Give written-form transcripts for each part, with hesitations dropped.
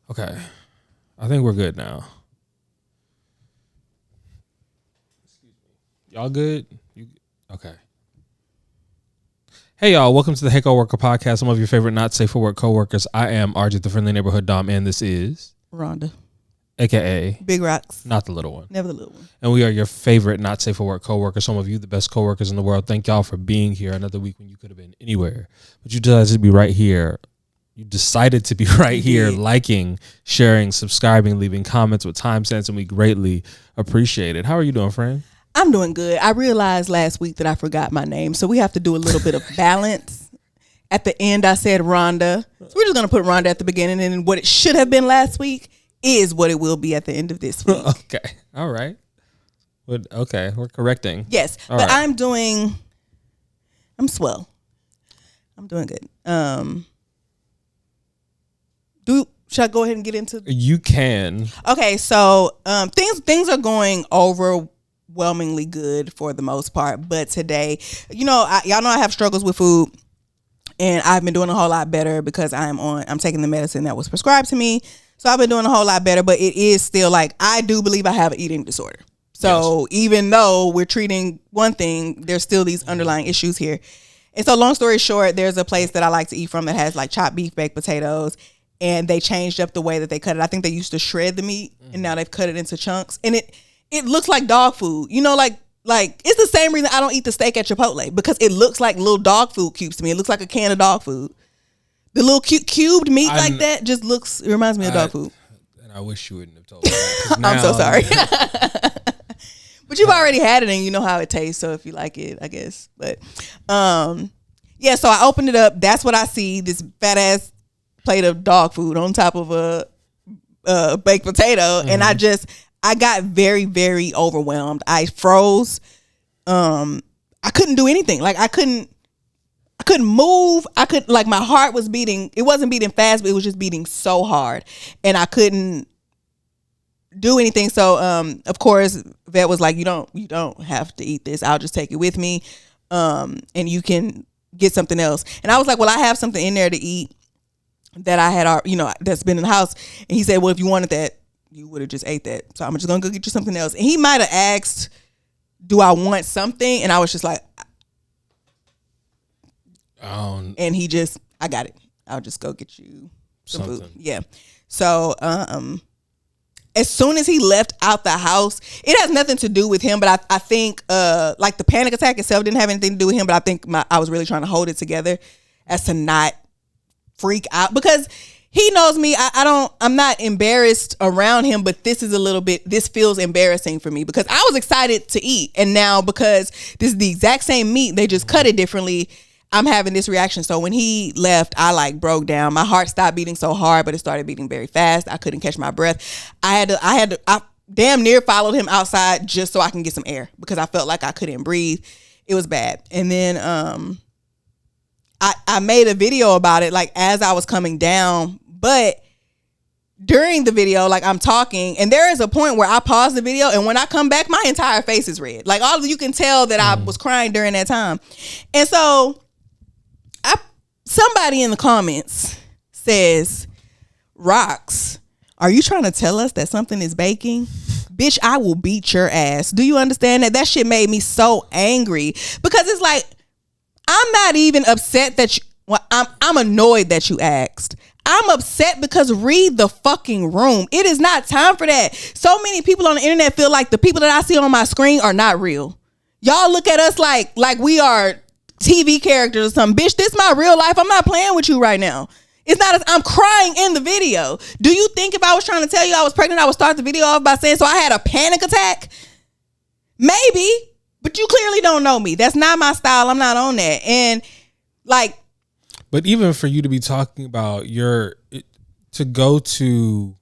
Okay. I think we're good now. Y'all good? Okay. Hey, y'all. Welcome to the Hey Coworker Podcast. Some of your favorite not safe for work coworkers. I am RJ, the friendly neighborhood Dom, and this is Rhonda, a.k.a. Big Rox. Not the little one. Never the little one. And we are your favorite not safe for work coworkers. Some of you, the best coworkers in the world. Thank y'all for being here another week when you could have been anywhere. But you decided to be right here. You decided to be right here, liking, sharing, subscribing, leaving comments with timestamps, and we greatly appreciate it. How are you doing, friend? I'm doing good. I realized last week that I forgot my name, so we have to do a little bit of balance. At the end, I said Rhonda. So we're just going to put Rhonda at the beginning, and what it should have been last week is what it will be at the end of this week. Okay. All right. Okay. We're correcting. Yes. All but right. I'm swell. I'm doing good. Should I go ahead and get into You can. Okay, so things are going overwhelmingly good for the most part, but today, y'all know I have struggles with food, and I've been doing a whole lot better because I'm taking the medicine that was prescribed to me. So I've been doing a whole lot better, but it is still like I do believe I have an eating disorder. So Even though we're treating one thing, there's still these underlying issues here. And so long story short, there's a place that I like to eat from that has like chopped beef, baked potatoes. And they changed up the way that they cut it. I think they used to shred the meat, and now they've cut it into chunks. And it looks like dog food. Like it's the same reason I don't eat the steak at Chipotle, because it looks like little dog food cubes to me. It looks like a can of dog food. The little cubed meat like that just it reminds me of dog food. And I wish you wouldn't have told me that. I'm so sorry. But you've already had it, and you know how it tastes. So if you like it, I guess. But yeah. So I opened it up. That's what I see. This fat ass plate of dog food on top of a baked potato, and I got very, very overwhelmed. I froze. I couldn't do anything. Like I couldn't move. My heart was beating. It wasn't beating fast, but it was just beating so hard, and I couldn't do anything. So of course vet was like, you don't have to eat this. I'll just take it with me, and you can get something else. And I was like, well, I have something in there to eat that I had, that's been in the house. And he said, well, if you wanted that, you would have just ate that. So I'm just going to go get you something else. And he might have asked, do I want something? And I was just like, and I got it. I'll just go get you some food. Yeah. So, as soon as he left out the house, it has nothing to do with him, but I think, like the panic attack itself didn't have anything to do with him, but I think I was really trying to hold it together as to not freak out, because he knows me. I'm not embarrassed around him, but this feels embarrassing for me because I was excited to eat, and now because this is the exact same meat, they just cut it differently, I'm having this reaction. So when he left, I broke down. My heart stopped beating so hard, but it started beating very fast. I couldn't catch my breath. I damn near followed him outside just so I can get some air because I felt like I couldn't breathe. It was bad. And then I made a video about it as I was coming down, but during the video, I'm talking, and there is a point where I pause the video, and when I come back, my entire face is red. You can tell that I was crying during that time. And so somebody in the comments says, Rox, are you trying to tell us that something is baking? Bitch, I will beat your ass. Do you understand that? That shit made me so angry because it's like, I'm not even upset that I'm annoyed that you asked. I'm upset because read the fucking room. It is not time for that. So many people on the internet feel like the people that I see on my screen are not real. Y'all look at us like we are TV characters or something. Bitch, this is my real life. I'm not playing with you right now. It's not I'm crying in the video. Do you think if I was trying to tell you I was pregnant, I would start the video off by saying, so I had a panic attack? Maybe. But you clearly don't know me. That's not my style. I'm not on that. And but even for you to be talking about to go to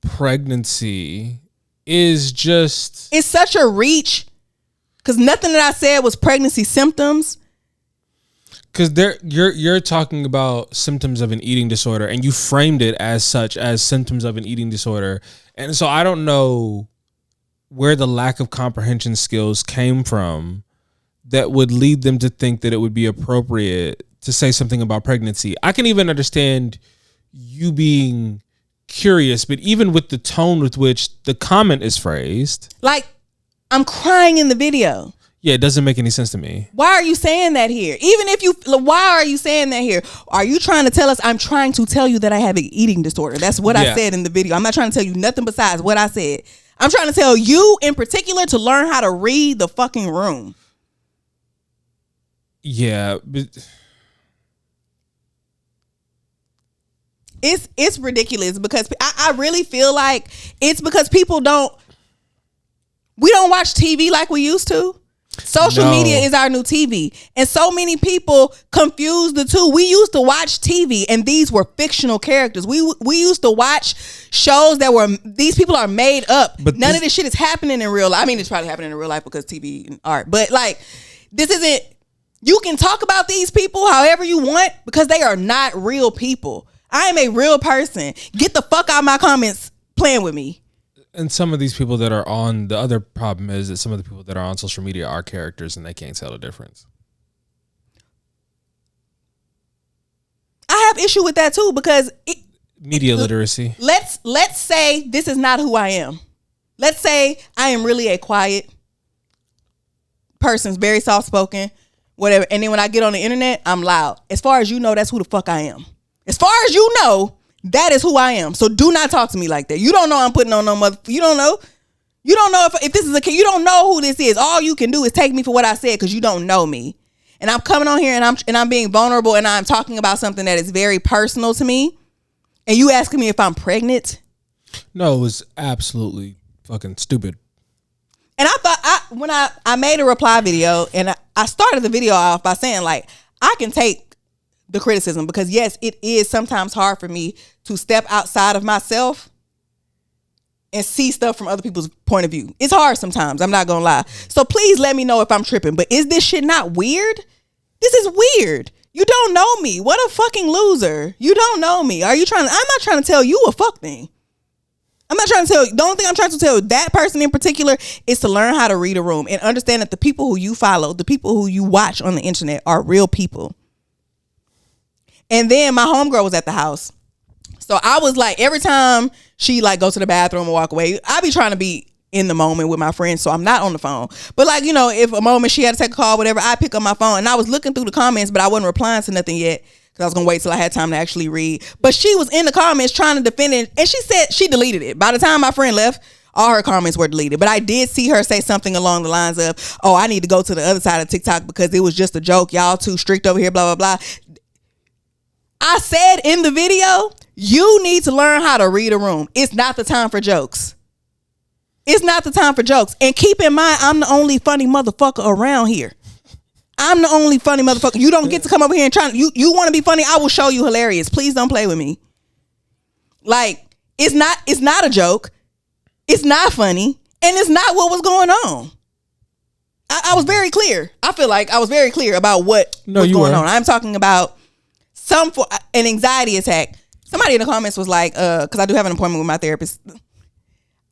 pregnancy is just, it's such a reach because nothing that I said was pregnancy symptoms. Because you're talking about symptoms of an eating disorder, and you framed it as such, as symptoms of an eating disorder. And so I don't know where the lack of comprehension skills came from that would lead them to think that it would be appropriate to say something about pregnancy. I can even understand you being curious, but even with the tone with which the comment is phrased, like I'm crying in the video. Yeah, it doesn't make any sense to me. Why are you saying that here? Even if you, why are you saying that here? Are you trying to tell us? I'm trying to tell you that I have an eating disorder. That's what I said in the video. I'm not trying to tell you nothing besides what I said. I'm trying to tell you in particular to learn how to read the fucking room. Yeah, but it's ridiculous because I really feel like it's because we don't watch TV like we used to. Social media is our new TV. And so many people confuse the two. We used to watch TV and these were fictional characters. We used to watch shows that were, these people are made up. But none of this shit is happening in real life. I mean, it's probably happening in real life because TV and art. But like, this isn't, you can talk about these people however you want because they are not real people. I am a real person. Get the fuck out of my comments playing with me. And some of these people that are on, the other problem is that some of the people that are on social media are characters and they can't tell the difference. I have issue with that too because media literacy. Let's say this is not who I am. Let's say I am really a quiet person, very soft spoken, whatever. And then when I get on the internet, I'm loud. As far as you know, that's who the fuck I am. As far as you know, that is who I am. So do not talk to me like that. You don't know I'm putting on no mother. You don't know. You don't know if this is a kid. You don't know who this is. All you can do is take me for what I said because you don't know me. And I'm coming on here and I'm being vulnerable and I'm talking about something that is very personal to me. And you asking me if I'm pregnant? No, it was absolutely fucking stupid. And I thought when I made a reply video and I started the video off by saying like I can take the criticism because yes, it is sometimes hard for me to step outside of myself and see stuff from other people's point of view. It's hard sometimes. I'm not gonna lie. So please let me know if I'm tripping. But is this shit not weird? This is weird. You don't know me. What a fucking loser. You don't know me. I'm not trying to tell you a fuck thing. I'm not trying to tell you. The only thing I'm trying to tell that person in particular is to learn how to read a room and understand that the people who you follow, the people who you watch on the internet are real people. And then my homegirl was at the house. So I was like, every time she like go to the bathroom and walk away, I be trying to be in the moment with my friends. So I'm not on the phone. But like, you know, if a moment she had to take a call, whatever, I pick up my phone. And I was looking through the comments, but I wasn't replying to nothing yet because I was going to wait till I had time to actually read. But she was in the comments trying to defend it. And she said she deleted it. By the time my friend left, all her comments were deleted. But I did see her say something along the lines of, oh, I need to go to the other side of TikTok because it was just a joke. Y'all too strict over here, blah, blah, blah. I said in the video, you need to learn how to read a room. It's not the time for jokes. It's not the time for jokes. And keep in mind, I'm the only funny motherfucker around here. I'm the only funny motherfucker. You don't get to come over here and try. You want to be funny? I will show you hilarious. Please don't play with me. Like, it's not a joke. It's not funny. And it's not what was going on. I was very clear. I feel like I was very clear about what was going on. I'm talking about an anxiety attack. Somebody in the comments was like, because I do have an appointment with my therapist.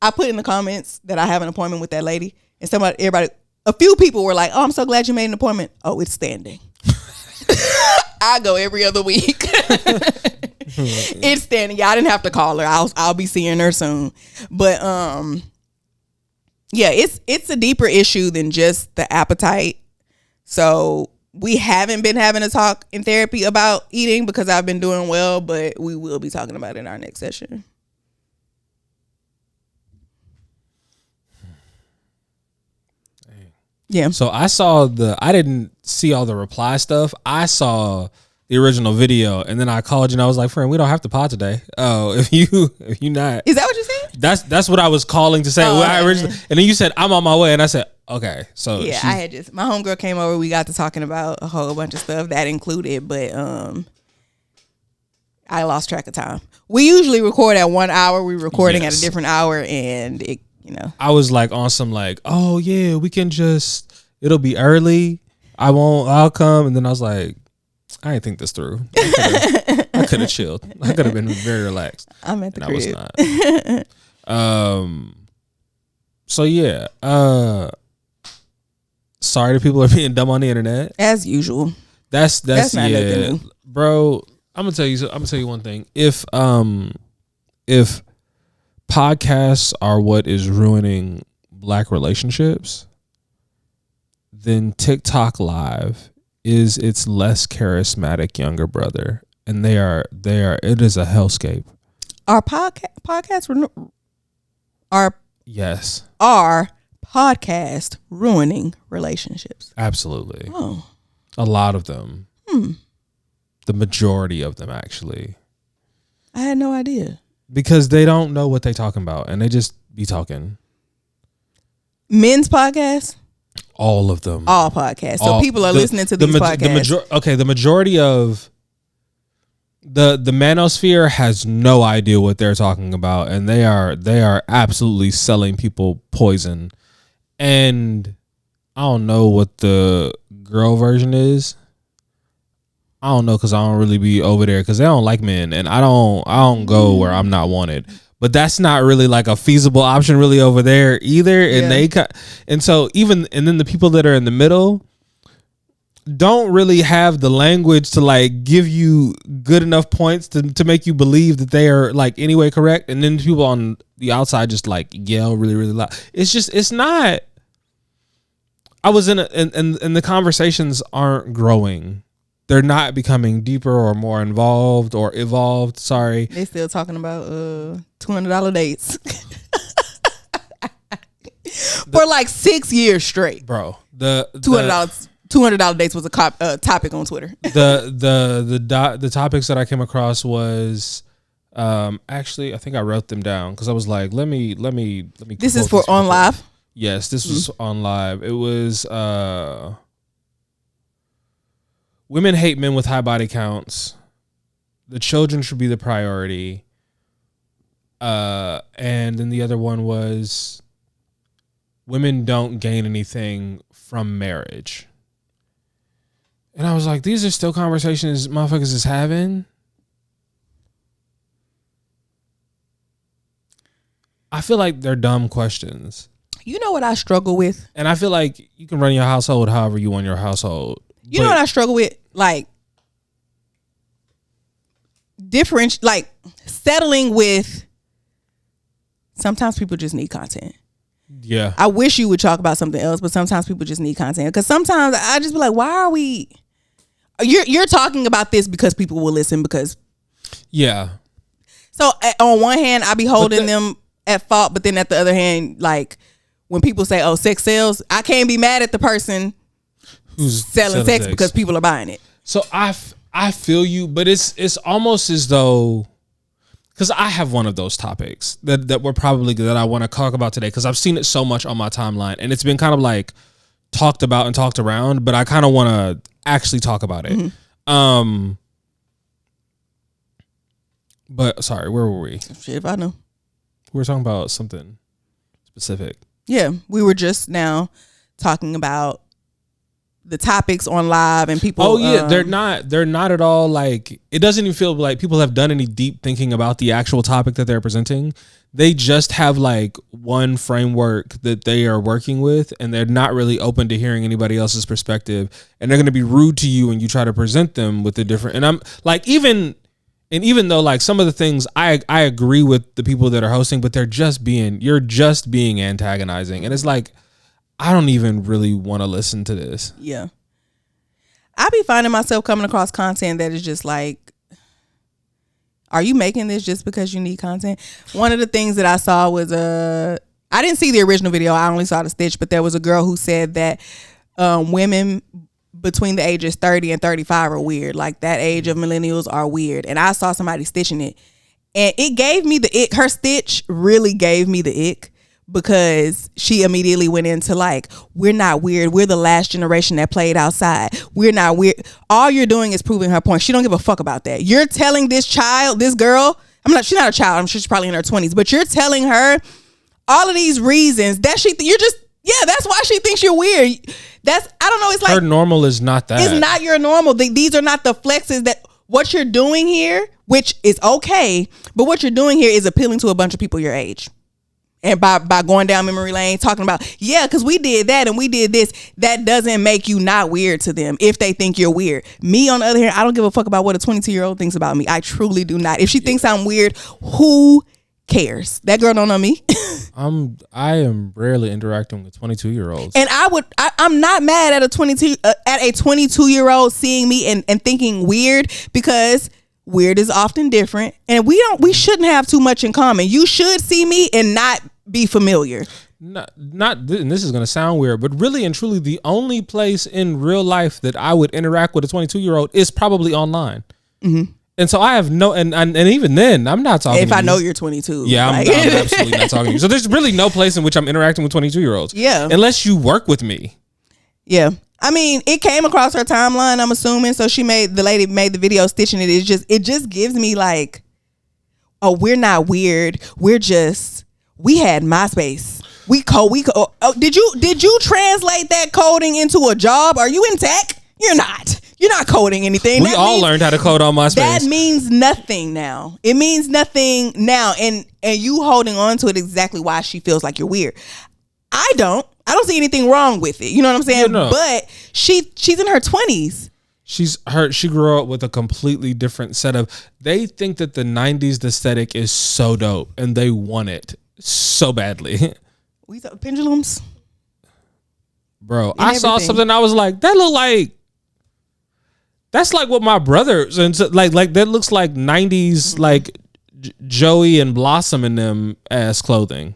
I put in the comments that I have an appointment with that lady, and a few people were like, "Oh, I'm so glad you made an appointment." Oh, it's standing. I go every other week. It's standing. Yeah, I didn't have to call her. I'll be seeing her soon. But yeah, it's a deeper issue than just the appetite. So we haven't been having a talk in therapy about eating because I've been doing well, but we will be talking about it in our next session. Yeah. So I didn't see all the reply stuff. I saw the original video and then I called you and I was like, friend, we don't have to pod today. Oh, if you not. Is that what you're saying? That's what I was calling to say. And then you said, I'm on my way. And I said, okay. So yeah, I had my homegirl came over. We got to talking about a whole bunch of stuff that included, but I lost track of time. We usually record at 1 hour. We're recording at a different hour, and it, I was like on some like, oh yeah, we can it'll be early. I'll come. And then I was like, I didn't think this through. I could have chilled. I could have been very relaxed. I'm at the crib. I was not. So yeah. Sorry that people are being dumb on the internet. As usual. That's not yeah, bro. I'm gonna tell you one thing. If podcasts are what is ruining Black relationships, then TikTok Live is its less charismatic younger brother, and they are. It is a hellscape. Our podcasts yes. Are podcast ruining relationships? Absolutely. Oh, a lot of them. The majority of them, actually. I had no idea. Because they don't know what they're talking about, and they just be talking. Men's podcasts? All of them. All podcasts. So people are listening to these podcasts. The majority of the manosphere has no idea what they're talking about, and they are absolutely selling people poison. And I don't know what the girl version is. I don't know, because I don't really be over there, because they don't like men, and I don't go where I'm not wanted. But that's not really like a feasible option really over there either. And then the people that are in the middle don't really have the language to like give you good enough points to make you believe that they are like anyway correct. And then people on the outside just like yell really, really loud. It's not. I was and the conversations aren't growing. They're not becoming deeper or more involved or evolved. Sorry. They still talking about $200 dates. For like 6 years straight. Bro. The $200 dates was a topic on Twitter. The topics that I came across was actually I think I wrote them down because I was like, let me. This is for on live? Yes, this was on live. It was women hate men with high body counts. The children should be the priority. And then the other one was women don't gain anything from marriage. And I was like, these are still conversations motherfuckers is having. I feel like they're dumb questions. You know what I struggle with? And I feel like you can run your household however you want your household. You know what I struggle with? Like, settling with, sometimes people just need content. Yeah. I wish you would talk about something else, but sometimes people just need content. Because sometimes I just be like, why are we... You're talking about this because people will listen because... Yeah. So on one hand, I be holding them at fault, but then at the other hand, like, when people say, oh, sex sells, I can't be mad at the person who's selling sex because people are buying it. So I feel you, but it's almost as though, because I have one of those topics that I want to talk about today, because I've seen it so much on my timeline, and it's been kind of like talked about and talked around, but I kind of want to actually talk about it. Mm-hmm. But sorry, where were we? Shit, if I know. We were talking about something specific. Yeah, we were just now talking about the topics on live and people. Oh yeah, they're not at all like, it doesn't even feel like people have done any deep thinking about the actual topic that they're presenting. They just have like one framework that they are working with, and they're not really open to hearing anybody else's perspective, and they're going to be rude to you when you try to present them with a different. And I'm like, even though like some of the things I agree with the people that are hosting, but you're just being antagonizing, and it's like, I don't even really want to listen to this. Yeah. I be finding myself coming across content that is just like, are you making this just because you need content? One of the things that I saw was I didn't see the original video. I only saw the stitch, but there was a girl who said that women between the ages 30 and 35 are weird. Like, that age of millennials are weird. And I saw somebody stitching it, and it gave me the ick. Her stitch really gave me the ick, because she immediately went into like, we're not weird. We're the last generation that played outside. We're not weird. All you're doing is proving her point. She don't give a fuck about that. You're telling this girl, she's not a child. I'm sure she's probably in her 20s, but you're telling her all of these reasons that that's why she thinks you're weird. I don't know. It's like, her normal is not that. It's not your normal. These are not the flexes that what you're doing here, which is okay. But what you're doing here is appealing to a bunch of people your age. And by going down memory lane, talking about, yeah, because we did that and we did this, that doesn't make you not weird to them if they think you're weird. Me, on the other hand, I don't give a fuck about what a 22-year-old thinks about me. I truly do not. If she thinks I'm weird, who cares? That girl don't know me. I am rarely interacting with 22-year-olds. And I'm not mad at a 22-year-old seeing me and thinking weird, because weird is often different, and we shouldn't have too much in common. You should see me and not be familiar. Not and this is going to sound weird, but really and truly the only place in real life that I would interact with a 22-year-old is probably online. Mm-hmm. And so I have no, and even then I'm not talking. If I know you're 22, yeah, I'm absolutely not talking to you. So there's really no place in which I'm interacting with 22-year-olds. Yeah, unless you work with me. Yeah. I mean, it came across her timeline, I'm assuming. So the lady made the video stitching it. It just gives me like, oh, we're not weird. We had MySpace. Did you translate that coding into a job? Are you in tech? You're not. You're not coding anything. We all learned how to code on MySpace. That means nothing now. It means nothing now. And you holding on to it exactly why she feels like you're weird. I don't see anything wrong with it. You know what I'm saying? No. But she's in her 20s. She grew up with a completely different set of, they think that the 90s aesthetic is so dope and they want it so badly. We saw pendulums. Bro, I saw something, I was like, that's like what my brothers, and so, like that looks like 90s like Joey and Blossom in them ass clothing.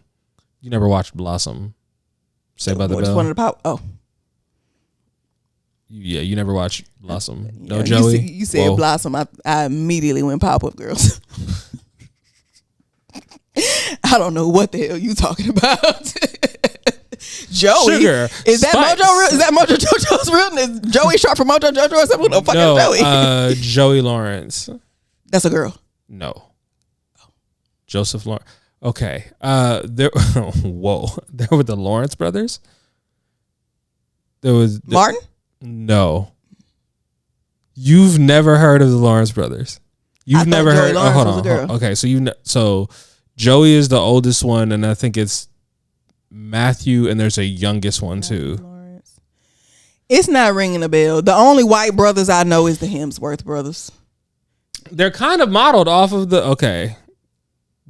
You never watched Blossom? Saved by the Bell. One of the pop. Oh, yeah, you never watched Blossom. No, yeah, Joey. You said Blossom. I immediately went Pop-Up Girls. I don't know what the hell you talking about. Joey, Sugar, is that Spice. Mojo? Is that Mojo Jojo's real? Is Joey short for Mojo Jojo or something? No, fucking Joey. Joey Lawrence. That's a girl. No. Joseph Lawrence. Okay. There. Whoa. There were the Lawrence brothers. There was Martin. No. You've never heard of the Lawrence brothers. You've never heard. Lawrence was a girl. Okay, so Joey is the oldest one, and I think it's Matthew, and there's a youngest one too. Lawrence. It's not ringing a bell. The only white brothers I know is the Hemsworth brothers. They're kind of modeled off of the okay.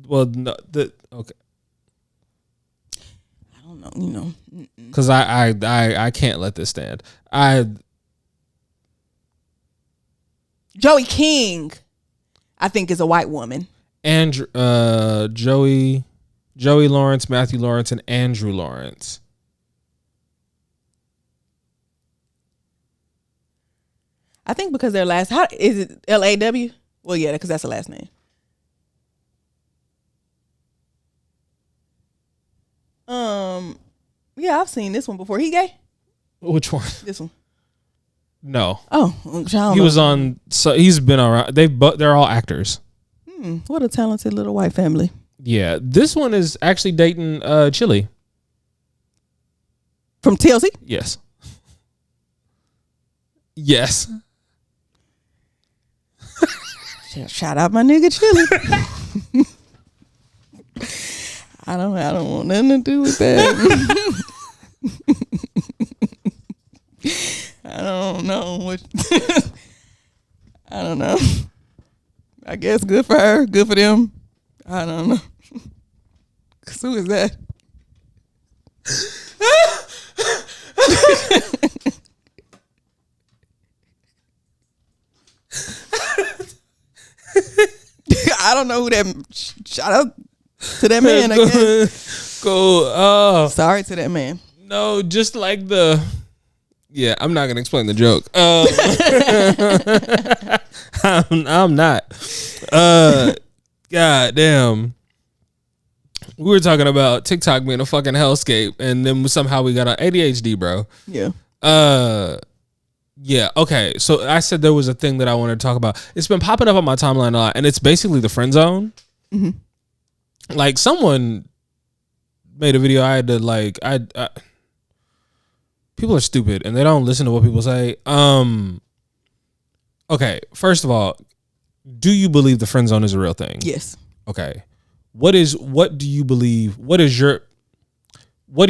Well, no, okay. I don't know. You know, because I can't let this stand. Joey King, I think, is a white woman. And Joey Lawrence, Matthew Lawrence, and Andrew Lawrence. I think because their last, how is it, LAW? Well, yeah, because that's the last name. Yeah, I've seen this one before. He gay? Which one? This one. No. Oh, he was on. So he's been around. They're all actors. What a talented little white family. Yeah, this one is actually dating Chili from TLC. Yes. Yes. Shout out my nigga Chili. I don't want nothing to do with that. I don't know what. I don't know. I guess good for her, good for them. I don't know. Cause who is that? I don't know who that. Shout out to that man. I guess. Go. Sorry to that man. No, just like the. Yeah, I'm not gonna explain the joke. I'm not. God damn. We were talking about TikTok being a fucking hellscape, and then somehow we got on ADHD, bro. Yeah. Yeah. Okay. So I said there was a thing that I wanted to talk about. It's been popping up on my timeline a lot, and it's basically the friend zone. Mm-hmm. Like someone made a video. I had to like I people are stupid and they don't listen to what people say. Okay, first of all, do you believe the friend zone is a real thing? Yes. Okay. what do you believe? What do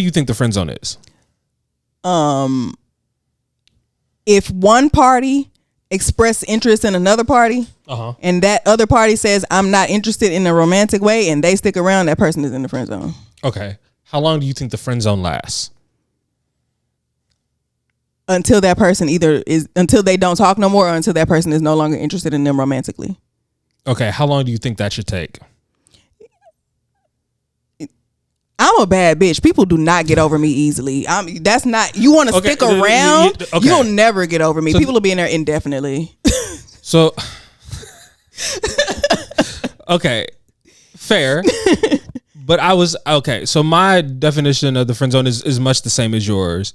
you think the friend zone is? If one party express interest in another party, and that other party says I'm not interested in a romantic way, and they stick around, that person is in the friend zone. Okay. How long do you think the friend zone lasts? Until that person until they don't talk no more, or until that person is no longer interested in them romantically. Okay. How long do you think that should take? I'm a bad bitch. People do not get over me easily. That's not, you want to stick around, you'll never get over me. People will be in there indefinitely. So, okay, fair. But so my definition of the friend zone is much the same as yours.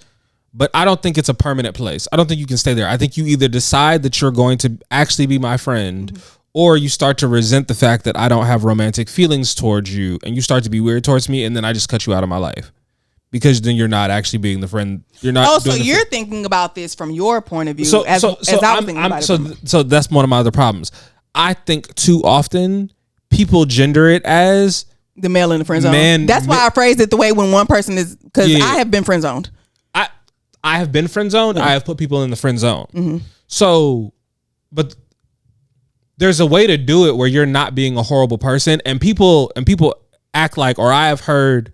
But I don't think it's a permanent place. I don't think you can stay there. I think you either decide that you're going to actually be my friend, or you start to resent the fact that I don't have romantic feelings towards you, and you start to be weird towards me, and then I just cut you out of my life. Because then you're not actually being the friend. You're not. Oh, so you're thinking about this from your point of view, as I was thinking about it. So that's one of my other problems. I think too often people gender it as the male in the friend zone. That's why I phrased it the way when one person is, because I have been friend zoned. I have been friend zoned. I have put people in the friend zone. Mm-hmm. So, but there's a way to do it where you're not being a horrible person, and people act like, or I have heard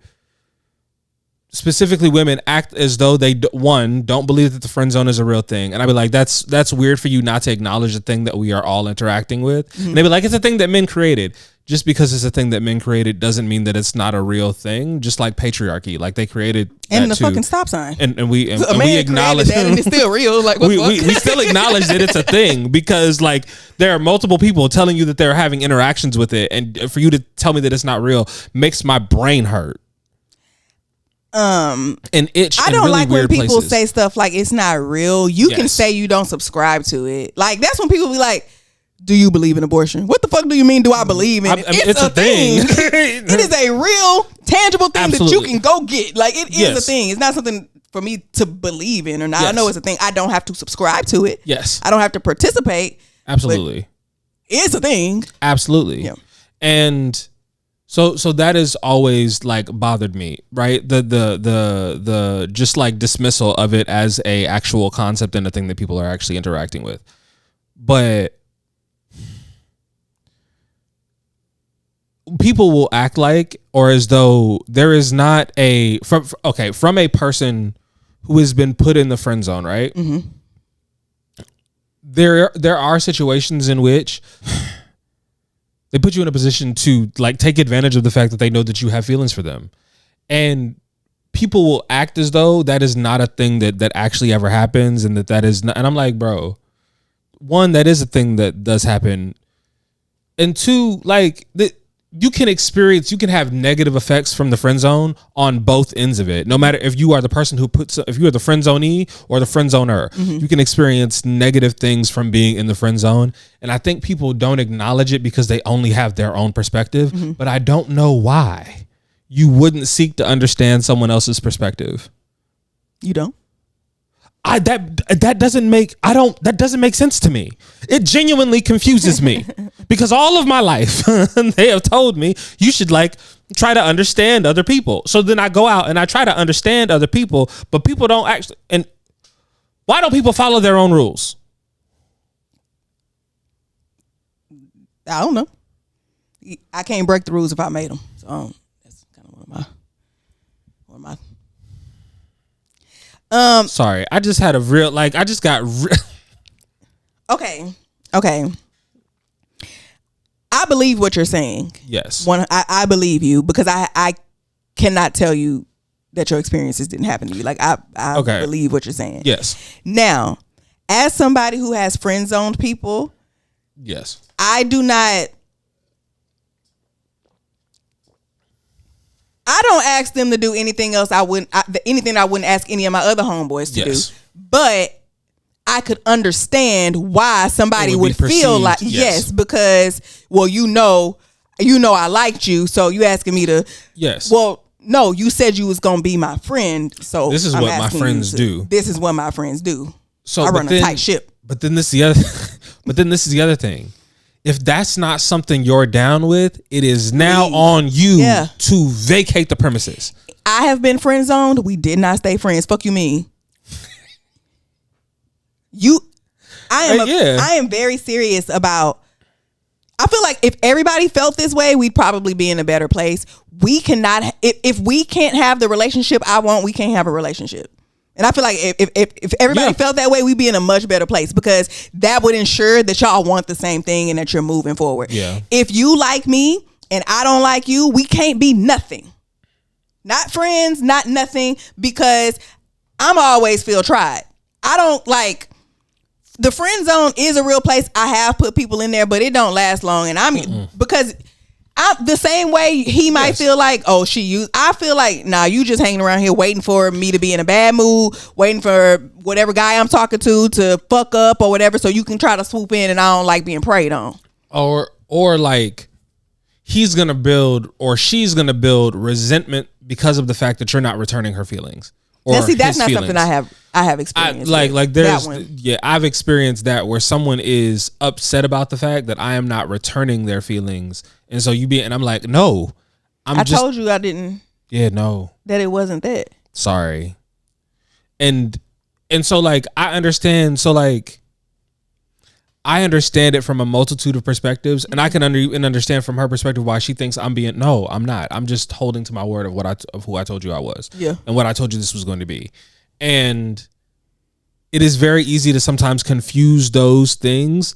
specifically women act as though they don't believe that the friend zone is a real thing, and I'd be like, that's weird for you not to acknowledge the thing that we are all interacting with. And they'd be like, it's a thing that men created. Just because it's a thing that men created doesn't mean that it's not a real thing. Just like patriarchy, like they created and the fucking stop sign, and we acknowledge that, and it's still real. Like we still acknowledge that it's a thing, because like there are multiple people telling you that they're having interactions with it, and for you to tell me that it's not real makes my brain hurt. And itch. I don't really like when people places. say stuff like it's not real. You can say you don't subscribe to it. Like that's when people be like, do you believe in abortion? What the fuck do you mean, do I believe in it? It's a thing. It is a real, tangible thing that you can go get. Like, it is a thing. It's not something for me to believe in or not. I know it's a thing. I don't have to subscribe to it. Yes. I don't have to participate. Absolutely. It's a thing. Absolutely. Yeah. And so that has always like bothered me, right? The just like dismissal of it as a actual concept and a thing that people are actually interacting with. But people will act like, or as though there is not from a person who has been put in the friend zone, right? Mm-hmm. There are situations in which they put you in a position to like take advantage of the fact that they know that you have feelings for them, and people will act as though that is not a thing that actually ever happens, and that is not. And I'm like, bro, one, that is a thing that does happen, and two, like you can have negative effects from the friend zone on both ends of it. No matter if you are the person if you are the friend zonee or the friend zoner, you can experience negative things from being in the friend zone. And I think people don't acknowledge it because they only have their own perspective. But I don't know why you wouldn't seek to understand someone else's perspective. You don't? That doesn't make sense to me. It genuinely confuses me because all of my life they have told me you should like try to understand other people. So then I go out and I try to understand other people, but people don't actually. And why don't people follow their own rules? I don't know. I can't break the rules if I made them. So that's kind of one of my. Sorry, I just had Okay. I believe what you're saying. Yes. I believe you because I cannot tell you that your experiences didn't happen to you. Like I believe what you're saying. Yes. Now, as somebody who has friend zoned people, yes, I don't ask them to do anything else. Anything I wouldn't ask any of my other homeboys to do. But I could understand why somebody would feel like yes, because you know I liked you, so you asking me to Well, no, you said you was gonna be my friend, so this is what my friends do. This is what my friends do. So I run a tight ship. But then this is the other thing. if that's not something you're down with, it is now on you to vacate the premises. I have been friend zoned. We did not stay friends. Fuck you mean? I am very serious about. I feel like if everybody felt this way, we'd probably be in a better place. We cannot. If we can't have the relationship I want, we can't have a relationship. And I feel like if everybody felt that way, we'd be in a much better place, because that would ensure that y'all want the same thing and that you're moving forward. Yeah. If you like me and I don't like you, we can't be nothing. Not friends, not nothing, because I'm always feel tried. I don't like. The friend zone is a real place. I have put people in there, but it don't last long. And I mean, because I'm the same way he might feel like, oh, I feel like, nah, you just hanging around here waiting for me to be in a bad mood, waiting for whatever guy I'm talking to fuck up or whatever, so you can try to swoop in, and I don't like being preyed on. Or like he's going to build or she's going to build resentment because of the fact that you're not returning her feelings. Or now, see, that's not feelings. something I have experienced. Like there's I've experienced that where someone is upset about the fact that I am not returning their feelings, and so and I'm like, no, I told you I didn't. Yeah, no, that it wasn't that. Sorry, and so like I understand. So like I understand it from a multitude of perspectives, and I can understand from her perspective why she thinks I'm being. No, I'm not. I'm just holding to my word of who I told you I was, and what I told you this was going to be. And it is very easy to sometimes confuse those things,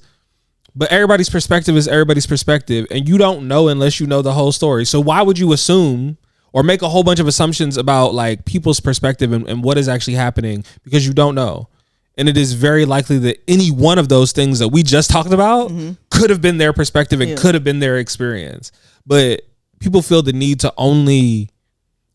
but everybody's perspective is everybody's perspective, and you don't know unless you know the whole story. So why would you assume or make a whole bunch of assumptions about like people's perspective and what is actually happening, because you don't know? And it is very likely that any one of those things that we just talked about could have been their perspective and could have been their experience. But people feel the need to only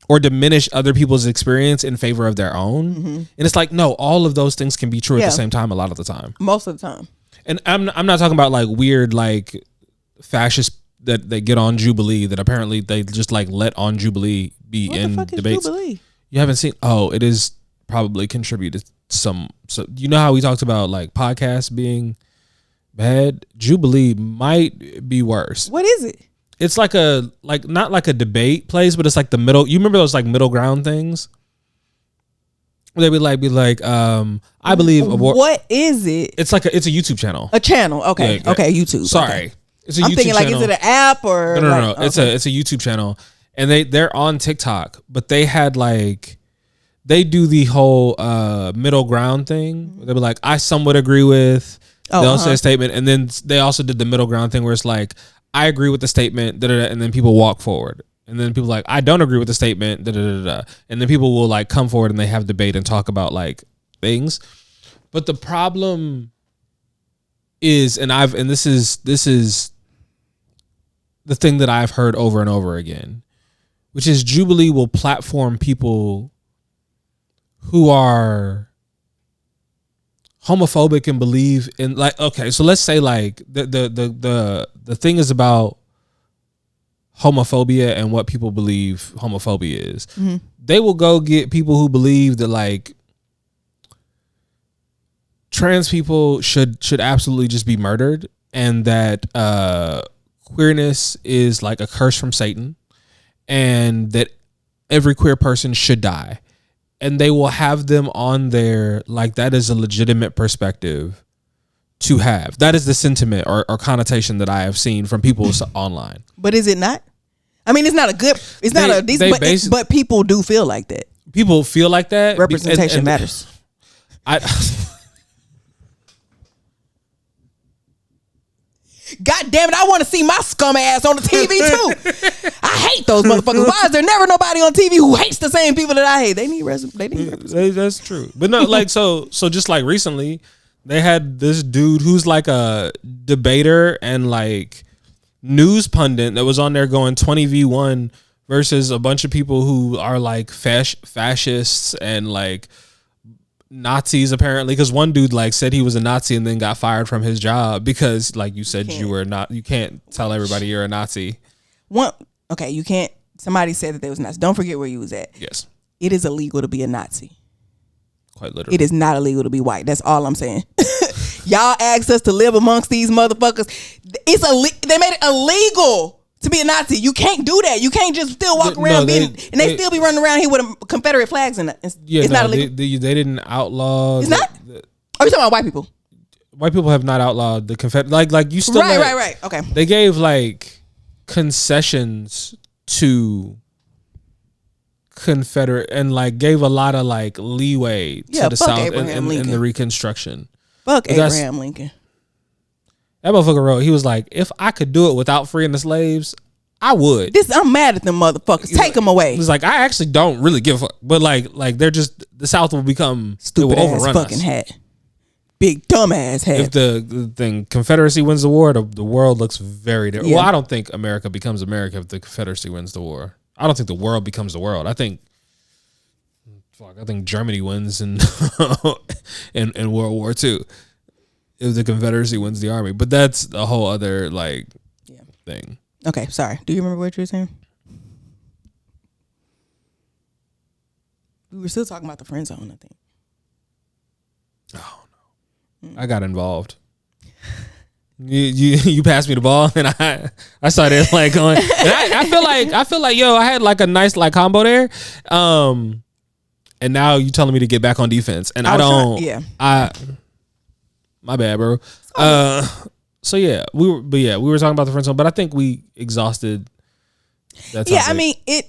or diminish other people's experience in favor of their own. And it's like, no, all of those things can be true at the same time a lot of the time. Most of the time. And I'm not talking about like weird like fascists that they get on Jubilee that apparently they just like let on Jubilee be what in the fuck debates. Is Jubilee? You haven't seen? Oh, it is probably contributed some. So you know how we talked about like podcasts being bad? Jubilee might be worse. What is it? It's like not like a debate place, but it's like the middle. You remember those like middle ground things? They would be like, I believe. What is it? It's like it's a YouTube channel. A channel, okay, yeah, okay, YouTube. Sorry, okay. It's a I'm YouTube thinking like, channel. is it an app or? No. Okay. It's a YouTube channel, and they're on TikTok, but they had like. They do the whole middle ground thing. They be like, I somewhat agree with. They'll say a statement, and then they also did the middle ground thing where it's like, I agree with the statement, and then people walk forward. And then people like, I don't agree with the statement, and then people will like come forward and they have debate and talk about like things. But the problem is, and this is the thing that I've heard over and over again, which is Jubilee will platform people who are homophobic and believe in like, okay, so let's say like the thing is about homophobia and what people believe homophobia is. They will go get people who believe that like trans people should absolutely just be murdered, and that queerness is like a curse from Satan, and that every queer person should die. And they will have them on there like that is a legitimate perspective to have. That is the sentiment or connotation that I have seen from people online. But is it not? I mean, it's not a good. It's not a decent. But people do feel like that. People feel like that. Representation matters. God damn it, I want to see my scum ass on the TV too. I hate those motherfuckers. Why is there never nobody on TV who hates the same people that I hate? They need representation. That's true. But no, like so just like recently, they had this dude who's like a debater and like news pundit that was on there going 20v1 versus a bunch of people who are like fascists and like Nazis apparently, because one dude like said he was a Nazi and then got fired from his job because like you said you were not. You can't tell everybody you're a Nazi. Okay, you can't. Somebody said that they was Nazi. Don't forget where you was at. Yes, it is illegal to be a Nazi. Quite literally, it is not illegal to be white. That's all I'm saying. y'all asked us to live amongst these motherfuckers. They made it illegal to be a Nazi. You can't do that. You can't just still walk around and they still be running around here with Confederate flags in it. It's not illegal. They didn't outlaw. It's not. Are you talking about white people? White people have not outlawed the Confederate. Like you still right. Okay. They gave like concessions to Confederate and like gave a lot of like leeway to the South in the Reconstruction. Fuck Abraham Lincoln. That motherfucker wrote, he was like, if I could do it without freeing the slaves, I would. I'm mad at them motherfuckers. Take them away. It was like, I actually don't really give a fuck. But like they're just, the South will become stupid ass fucking us. Hat. Big dumbass hat. If the thing Confederacy wins the war, the world looks very different. Yeah. Well, I don't think America becomes America if the Confederacy wins the war. I don't think the world becomes the world. I think Germany wins in in World War II if the Confederacy wins the army. But that's a whole other thing. Okay, sorry. Do you remember what you were saying? We were still talking about the friend zone, I think. Oh no, I got involved. You passed me the ball and I started like going. And I feel like yo, I had like a nice like combo there. And now you telling me to get back on defense, and my bad, bro. So yeah, we were talking about the friend zone, but I think we exhausted that topic. Yeah, I mean it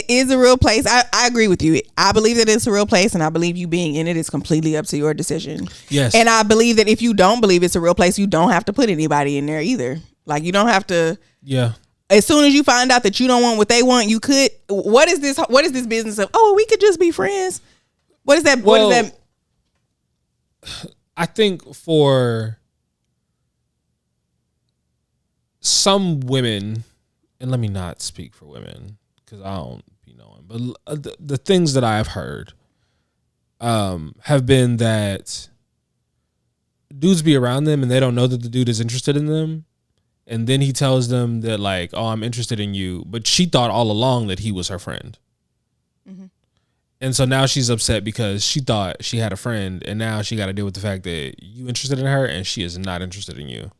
is a real place. I agree with you. I believe that it's a real place, and I believe you being in it is completely up to your decision. Yes. And I believe that if you don't believe it's a real place, you don't have to put anybody in there either. Like you don't have to. Yeah. As soon as you find out that you don't want what they want, you could. What is this business of? Oh, we could just be friends. What is that? Well, what is that? I think for some women, and let me not speak for women because I don't be knowing, but the things that I have heard have been that dudes be around them and they don't know that the dude is interested in them. And then he tells them that like, oh, I'm interested in you. But she thought all along that he was her friend. Mm-hmm. And so now she's upset because she thought she had a friend. And now she got to deal with the fact that you interested in her and she is not interested in you.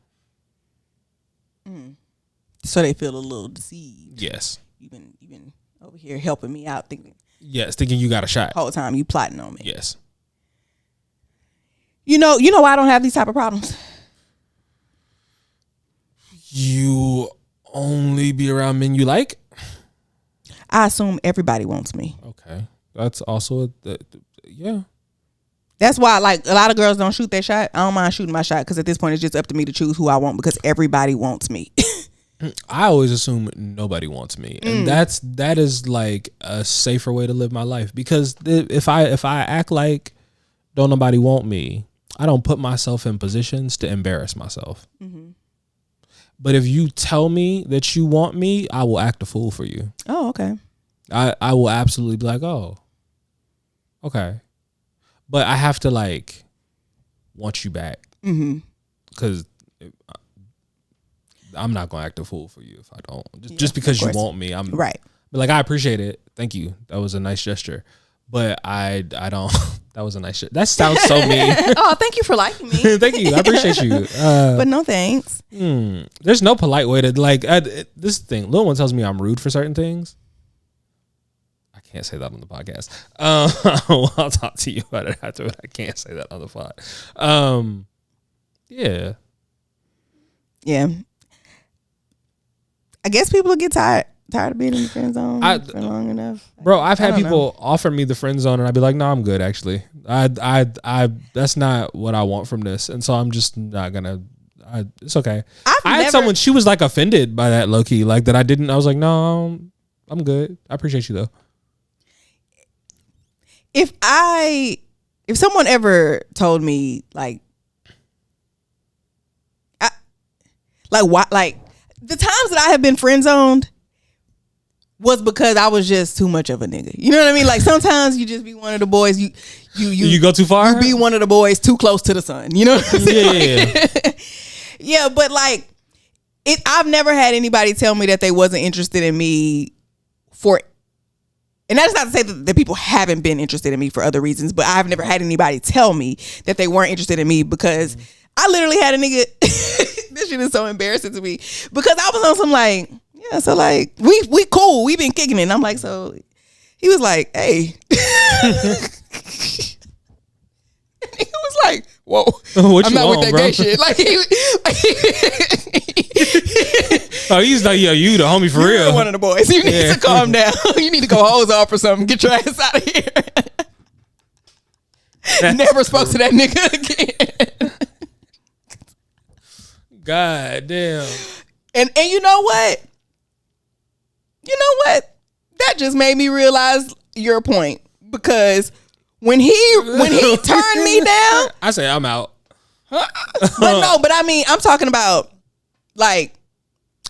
So they feel a little deceived. Yes. You've been over here helping me out. Thinking you got a shot. The whole time you plotting on me. Yes. You know why I don't have these type of problems? You only be around men you like? I assume everybody wants me. Okay. That's also yeah. That's why like a lot of girls don't shoot their shot. I don't mind shooting my shot because at this point it's just up to me to choose who I want because everybody wants me. I always assume nobody wants me. And that is like a safer way to live my life because if I act like don't nobody want me, I don't put myself in positions to embarrass myself. Mm-hmm. But if you tell me that you want me, I will act a fool for you. Oh, okay. I will absolutely be like, oh, okay. But I have to like want you back. Because I'm not going to act a fool for you if I don't. Just because you want me. I'm right. But like, I appreciate it. Thank you. That was a nice gesture. But I don't. That was a nice shit. That sounds so mean. Oh, thank you for liking me. Thank you. I appreciate you. But no thanks. There's no polite way to like this thing. Lil one tells me I'm rude for certain things. I can't say that on the podcast. I'll talk to you about it after, but I can't say that on the pod. Yeah. Yeah. I guess people get tired of being in the friend zone for long enough. Bro, I've had people offer me the friend zone and I'd be like, no, I'm good actually. I that's not what I want from this. And so I'm just not gonna it's okay. I had someone, she was like offended by that low key, like that I was like, no, I'm good. I appreciate you though. If someone ever told me like the times that I have been friend zoned was because I was just too much of a nigga. You know what I mean? Like sometimes you just be one of the boys. You go too far. You be one of the boys too close to the sun. You know what I'm saying? Yeah. Yeah, but like I've never had anybody tell me that they wasn't interested in me and that's not to say that people haven't been interested in me for other reasons, but I've never had anybody tell me that they weren't interested in me because I literally had a nigga. This shit is so embarrassing to me because I was on some like, yeah, so like we cool, we been kicking it. And I'm like, so he was like, hey. He was like, whoa, what I'm you not on, with that bro? gay shit. Like, Oh, he's like, yo, you the homie for real. One of the boys. You need to calm down. You need to go hose off or something. Get your ass out of here. Never spoke to that nigga again. God damn. And you know what? You know what? That just made me realize your point because when he turned me down, I say I'm out. But I mean, I'm talking about like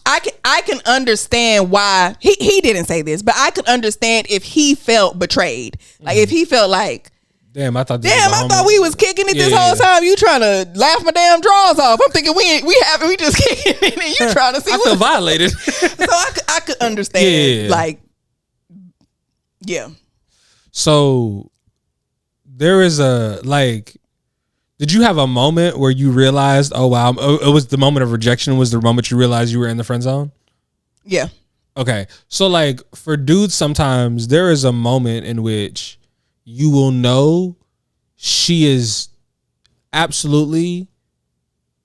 I can understand why he didn't say this, but I could understand if he felt betrayed. Like if he felt like, damn, I thought we was kicking it this whole time. You trying to laugh my damn drawers off. I'm thinking we just kicking it and you trying to see. I feel violated. So I could understand. Yeah. Like, yeah. So there is a like. Did you have a moment where you realized, oh wow, it was the moment of rejection was the moment you realized you were in the friend zone? Yeah. Okay. So like for dudes, sometimes there is a moment in which you will know she is absolutely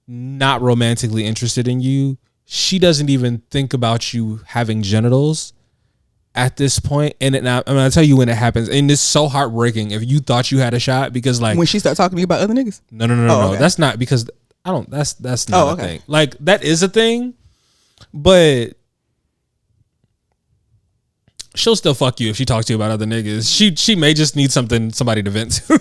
not romantically interested in you. She doesn't even think about you having genitals at this point. And I'm gonna tell you when it happens, and it's so heartbreaking if you thought you had a shot because like when she started talking to you about other niggas. No. Okay. That's not because I don't. That's not a thing. Like that is a thing, but she'll still fuck you if she talks to you about other niggas. She may just need somebody to vent to.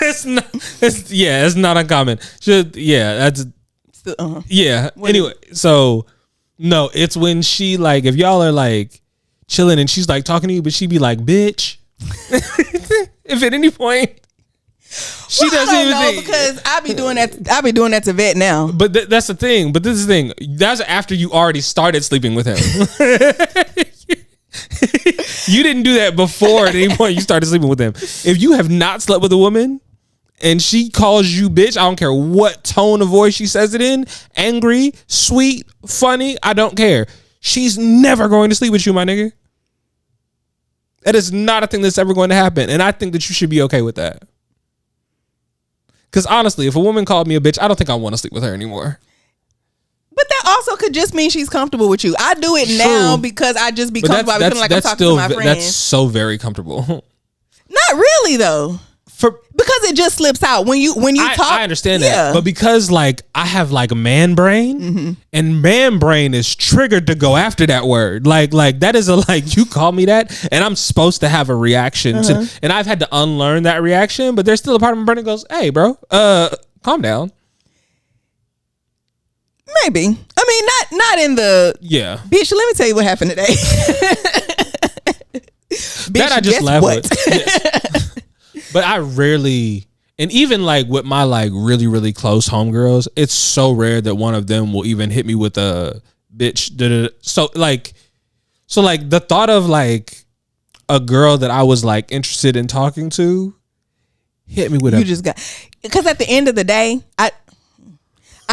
It's not uncommon. That's. Yeah. Anyway, so no, it's when she like if y'all are like chilling and she's like talking to you, but she be like, bitch. If at any point she doesn't even think, because I be doing that to vet now. But that's the thing. But this is the thing. That's after you already started sleeping with him. You didn't do that before at any point you started sleeping with him. If you have not slept with a woman and she calls you bitch, I don't care what tone of voice she says it in, angry, sweet, funny, I don't care. She's never going to sleep with you, my nigga. That is not a thing that's ever going to happen. And I think that you should be okay with that. Because honestly, if a woman called me a bitch, I don't think I want to sleep with her anymore. But that also could just mean she's comfortable with you. I do it now because I just be comfortable. I feel like I'm talking to my friends. That's so very comfortable. Not really though. Because it just slips out when you talk. I understand that, but because like I have like man brain, and man brain is triggered to go after that word. Like that is a like you call me that, and I'm supposed to have a reaction to, and I've had to unlearn that reaction. But there's still a part of my brain that goes, "Hey, bro, calm down." Maybe. I mean, not in the bitch. Let me tell you what happened today. Bitch, that I just laugh with. Yes. But I rarely, and even like with my like really, really close homegirls, it's so rare that one of them will even hit me with a bitch. So like the thought of like a girl that I was like interested in talking to hit me with because at the end of the day, I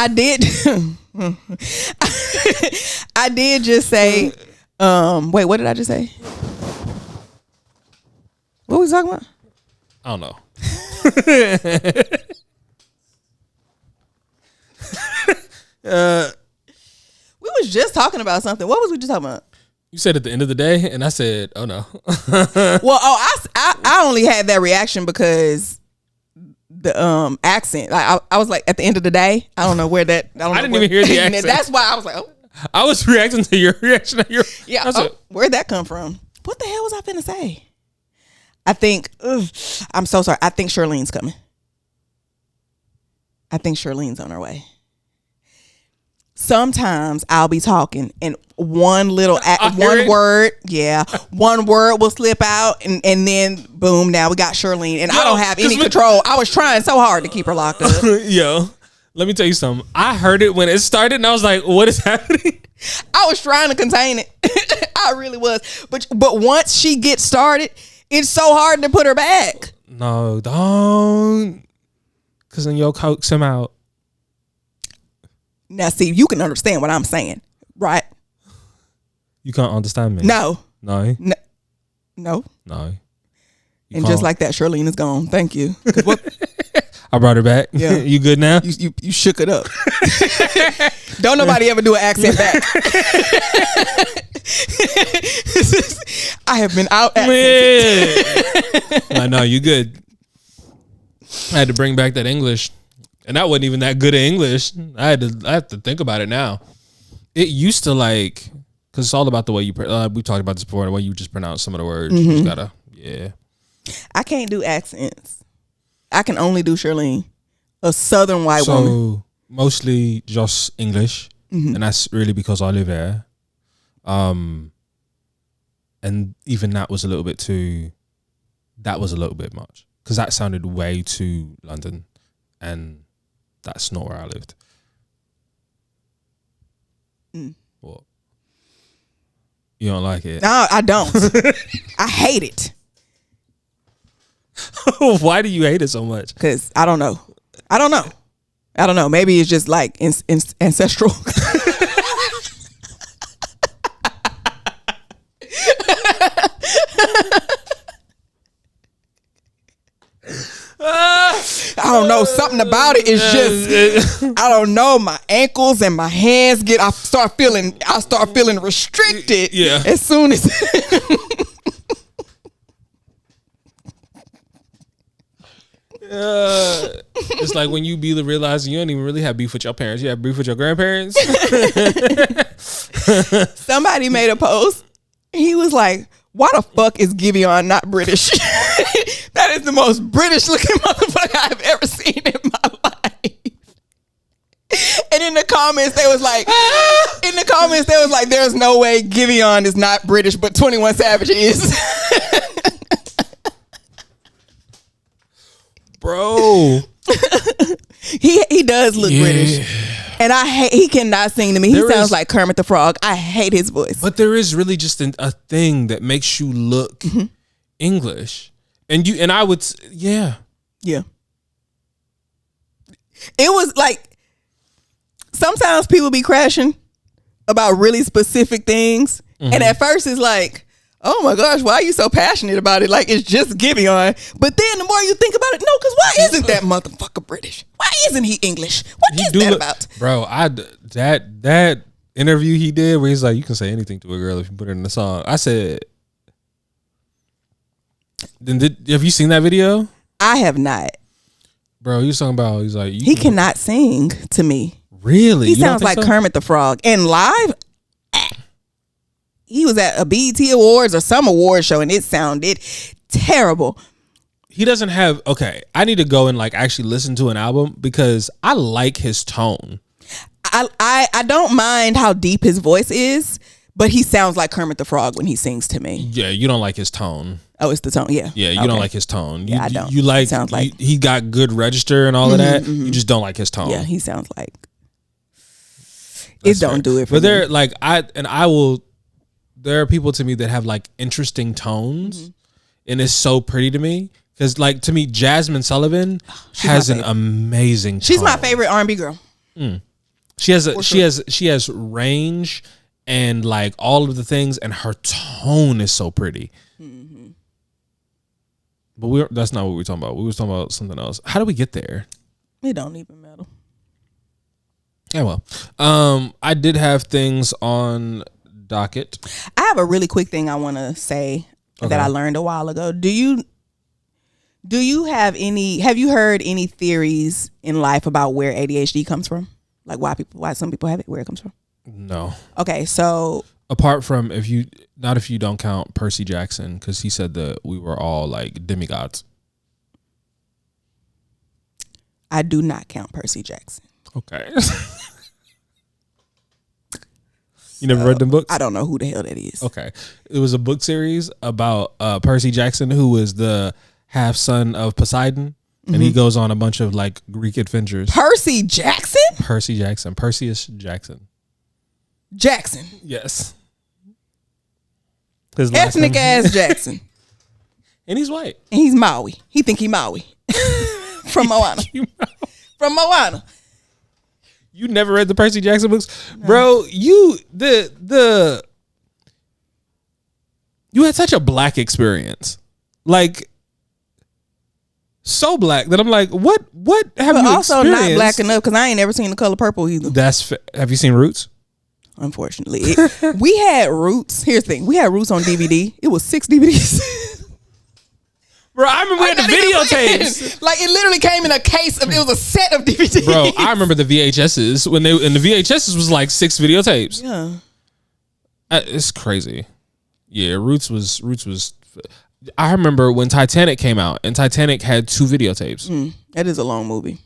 did I did just say, wait, what did I just say? What was we talking about? I don't know. We was just talking about something. What was we just talking about? You said at the end of the day, and I said, "Oh no." Well, I only had that reaction because the accent. Like I was like, at the end of the day, I don't know where that. I didn't even hear the accent. That's why I was like, oh. I was reacting to your reaction. Where'd that come from? What the hell was I finna say? I think, I'm so sorry. I think Charlene's coming. I think Charlene's on her way. Sometimes I'll be talking and one word will slip out and then boom, now we got Charlene and I don't have any control. I was trying so hard to keep her locked up. Yo, let me tell you something. I heard it when it started and I was like, what is happening? I was trying to contain it. I really was. But once she gets started, it's so hard to put her back. No, don't. Because then you'll coax him out. Now, see, you can understand what I'm saying, right? You can't understand me. No. No. No. No. And just like that, Charlene is gone. Thank you. What? I brought her back. Yeah. You good now? You shook it up. Don't nobody ever do an accent back. I have been out accented. No, you good. I had to bring back that English. And that wasn't even that good at English. I have to think about it now. It used to like, because it's all about the way you, we talked about this before, the way you just pronounce some of the words. You just gotta, yeah. I can't do accents. I can only do Charlene, a southern white woman. So mostly just English, and that's really because I live there. And even that was a little bit much because that sounded way too London, and that's not where I lived. What? You don't like it? No, I don't. I hate it. Why do you hate it so much? Because I don't know. Maybe it's just like ancestral. I don't know. Something about it is just, I don't know. My ankles and my hands I start feeling restricted. Yeah. As soon as. It's like when you realize you don't even really have beef with your parents. You have beef with your grandparents. Somebody made a post. He was like, why the fuck is Giveon not British? That is the most British looking motherfucker I've ever seen in my life. And in the comments, they was like, there's no way Giveon is not British, but 21 Savage is. Bro. He does look British. And he cannot sing to me. He sounds like Kermit the Frog. I hate his voice. But there is really just a thing that makes you look English. And I would, yeah. Yeah. It was like, sometimes people be crashing about really specific things. And at first it's like, oh my gosh, why are you so passionate about it? Like, it's just Giveon. But then the more you think about it, no, because why isn't that motherfucker British? Why isn't he English? What is that about? Bro, that interview he did where he's like, you can say anything to a girl if you put her in the song. I said, have you seen that video? I have not. Bro, he was talking about, he's like, he cannot sing to me. Really? He sounds like Kermit the Frog. And live, he was at a BET Awards or some award show and it sounded terrible. He doesn't have, okay, I need to go and like actually listen to an album because I like his tone. I don't mind how deep his voice is, but he sounds like Kermit the Frog when he sings to me. Yeah, you don't like his tone. Oh, it's the tone. Yeah. Yeah, you don't like his tone. Yeah, I don't. You like, sounds like he got good register and all of that. You just don't like his tone. Yeah, he sounds like it don't do it for me. But there, like, there are people to me that have like interesting tones and it's so pretty to me. Cause like to me, Jasmine Sullivan has an amazing tone. She's my favorite R&B girl. She has range and like all of the things, and her tone is so pretty. But that's not what we were talking about. We were talking about something else. How do we get there? It don't even matter. Yeah, well, I did have things on docket. I have a really quick thing I want to say that I learned a while ago. Do you have you heard any theories in life about where ADHD comes from? Like why some people have it, where it comes from? No. Okay, so apart from if you don't count Percy Jackson, because he said that we were all like demigods. I do not count Percy Jackson. Okay. You never read them books? I don't know who the hell that is. Okay. It was a book series about Percy Jackson, who was the half son of Poseidon. And he goes on a bunch of like Greek adventures. Percy Jackson? Percy Jackson. Perseus Jackson. Jackson. Yes. Ethnic ass Jackson. And he's white. And he's Maui. He think he Maui. From Moana. From Moana. You never read the Percy Jackson books? No. Bro, you had such a black experience. Like, so black that I'm like, what have you also experienced? Not black enough because I ain't never seen The Color Purple either. Have you seen Roots? Unfortunately. We had Roots. Here's the thing. We had Roots on DVD. It was 6 DVDs. Bro, I remember we had the videotapes. Like, it literally came in a case it was a set of DVDs. Bro, I remember the VHSs and the VHSs was like 6 videotapes. Yeah. It's crazy. Yeah, Roots was. I remember when Titanic came out, and Titanic had 2 videotapes. That is a long movie.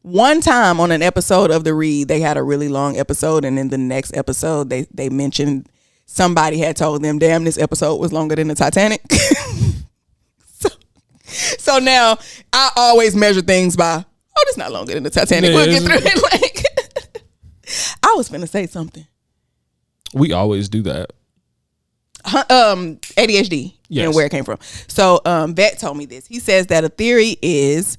One time on an episode of The Read, they had a really long episode, and in the next episode, they mentioned somebody had told them, "Damn, this episode was longer than the Titanic." So now I always measure things by, this not longer than the Titanic. We'll get through it. Like, I was finna say something. We always do that. ADHD, yes. And where it came from. So Vet told me this. He says that a theory is,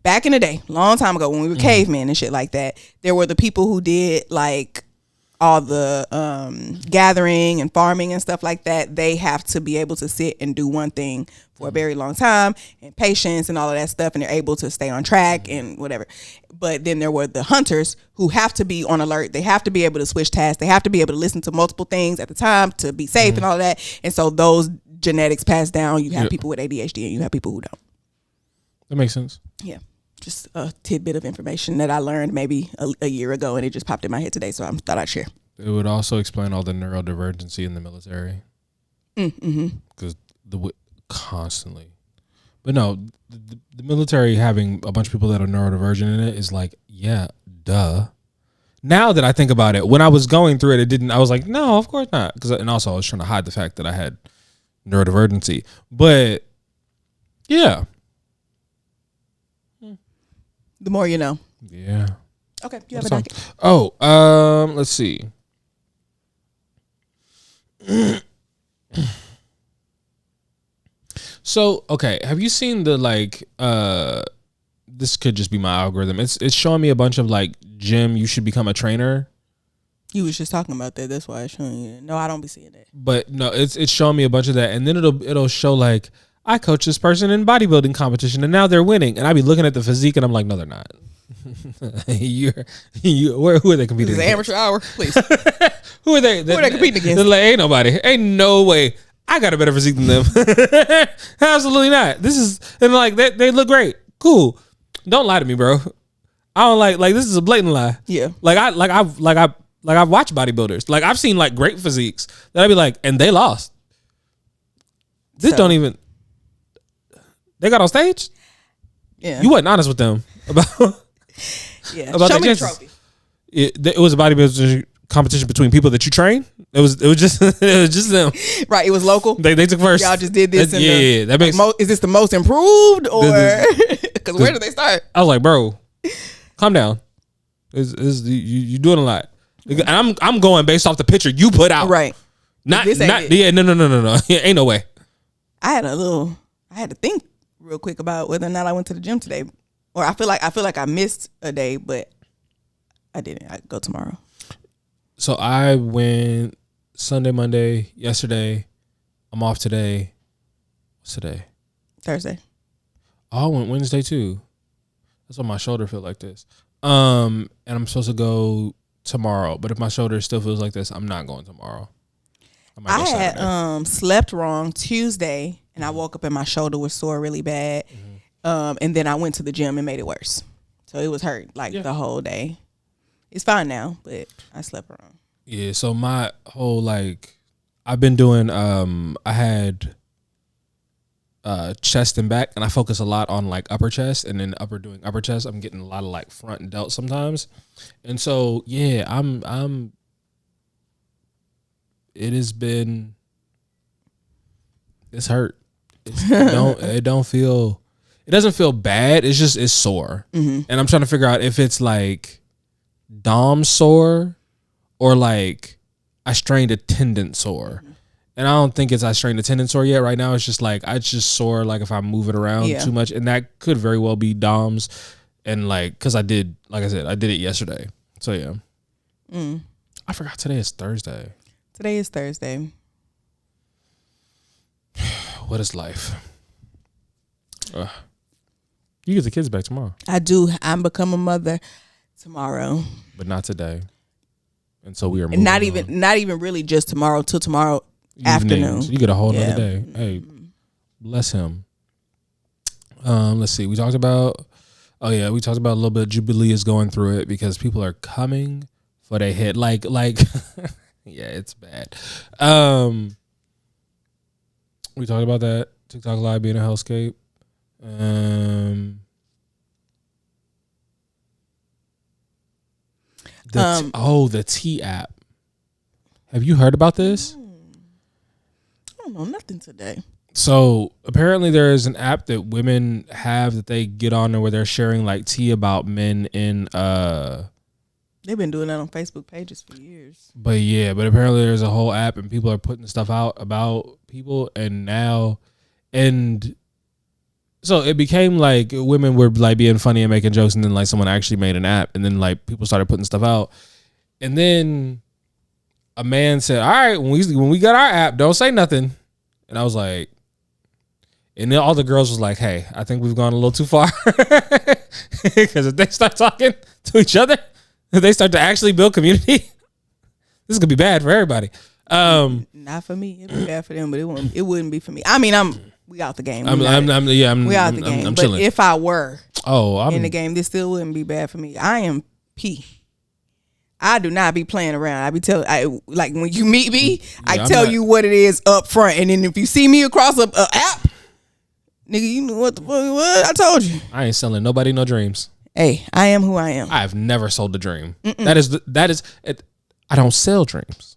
back in the day, long time ago when we were cavemen and shit like that, there were the people who did like all the gathering and farming and stuff like that. They have to be able to sit and do one thing for a very long time, and patience and all of that stuff, and they're able to stay on track and whatever. But then there were the hunters who have to be on alert. They have to be able to switch tasks. They have to be able to listen to multiple things at the time to be safe and all of that. And so those genetics pass down. You have people with ADHD and you have people who don't. That makes sense. Yeah. Just a tidbit of information that I learned maybe a year ago, and it just popped in my head today, so I thought I'd share. It would also explain all the neurodivergency in the military. Because constantly. But no, the military having a bunch of people that are neurodivergent in it is like, yeah, duh. Now that I think about it, when I was going through it, I was like, no, of course not. And also I was trying to hide the fact that I had neurodivergency. But yeah. The more you know. Yeah. Okay. You have a docket? Let's see. So, okay, have you seen the this could just be my algorithm. It's showing me a bunch of like, Jim, you should become a trainer. You was just talking about that. That's why it's showing you. No, I don't be seeing that. But no, it's showing me a bunch of that, and then it'll show like, I coach this person in bodybuilding competition and now they're winning. And I be looking at the physique and I'm like, no, they're not. Who are they competing against? Amateur hour, please. Who are they? Who are they competing against? They're like, ain't nobody. Ain't no way. I got a better physique than them. Absolutely not. This is, and like, they look great. Cool. Don't lie to me, bro. I don't like this is a blatant lie. Yeah. I've watched bodybuilders. Like, I've seen like great physiques that I'd be like, and they lost. Don't even. They got on stage? Yeah. You wasn't honest with them about about show me the trophy. It was a bodybuilding competition between people that you train. It was just them. Right. It was local. They took first. Y'all just did this. That makes. Is this the most improved or? Because where did they start? I was like, bro, calm down. You doing a lot. And I'm going based off the picture you put out. Right. No. Ain't no way. I had to think real quick about whether or not I went to the gym today, or I feel like I missed a day, but I didn't. I go tomorrow. So I went Sunday, Monday, yesterday. I'm off today. What's today? Thursday. Oh, I went Wednesday too. That's why my shoulder felt like this. And I'm supposed to go tomorrow, but if my shoulder still feels like this, I'm not going tomorrow. I had slept wrong Tuesday, and I woke up and my shoulder was sore really bad. And then I went to the gym and made it worse. So it was hurt the whole day. It's fine now, but I slept wrong. Yeah, so my whole I've been doing I had chest and back, and I focus a lot on upper chest, and then doing upper chest, I'm getting a lot of front and delt sometimes. And so yeah, it's hurt. It doesn't feel bad. It's sore. And I'm trying to figure out if it's Dom sore or I strained a tendon sore. And I don't think it's I strained the tendon sore yet. Right now, it's just like I just sore like if I move it around too much, and that could very well be DOMS. And like, because I did, like I said, I did it yesterday. So yeah, I forgot today is Thursday. Today is Thursday. What is life? You get the kids back tomorrow. I do. I'm become a mother tomorrow, but not today. And so we are moving not even really just tomorrow till tomorrow. Afternoon. So you get a whole nother day. Hey, bless him. Let's see. We talked about a little bit of Jubilee is going through it because people are coming for their hit. Like yeah, it's bad. We talked about that. TikTok Live being a hellscape. The T app. Have you heard about this? I don't know nothing today. So apparently there is an app that women have that they get on there where they're sharing like tea about men in They've been doing that on Facebook pages for years. But apparently there's a whole app and people are putting stuff out about people and so it became like women were like being funny and making jokes, and then like someone actually made an app, and then like people started putting stuff out, and then a man said, "All right, when we got our app, don't say nothing." And I was like, and then all the girls was like, "Hey, I think we've gone a little too far," because if they start talking to each other, if they start to actually build community, this is gonna be bad for everybody. Not for me. It'd be bad for them, but it wouldn't be for me. I mean, we out the game. We out the game. I'm but chilling. If I were in the game, this still wouldn't be bad for me. I am P. I do not be playing around. I be like when you meet me, I tell you what it is up front, and then if you see me across a app, nigga, you know what the fuck? What I told you. I ain't selling nobody no dreams. Hey, I am who I am. I've never sold a dream. That is it. I don't sell dreams.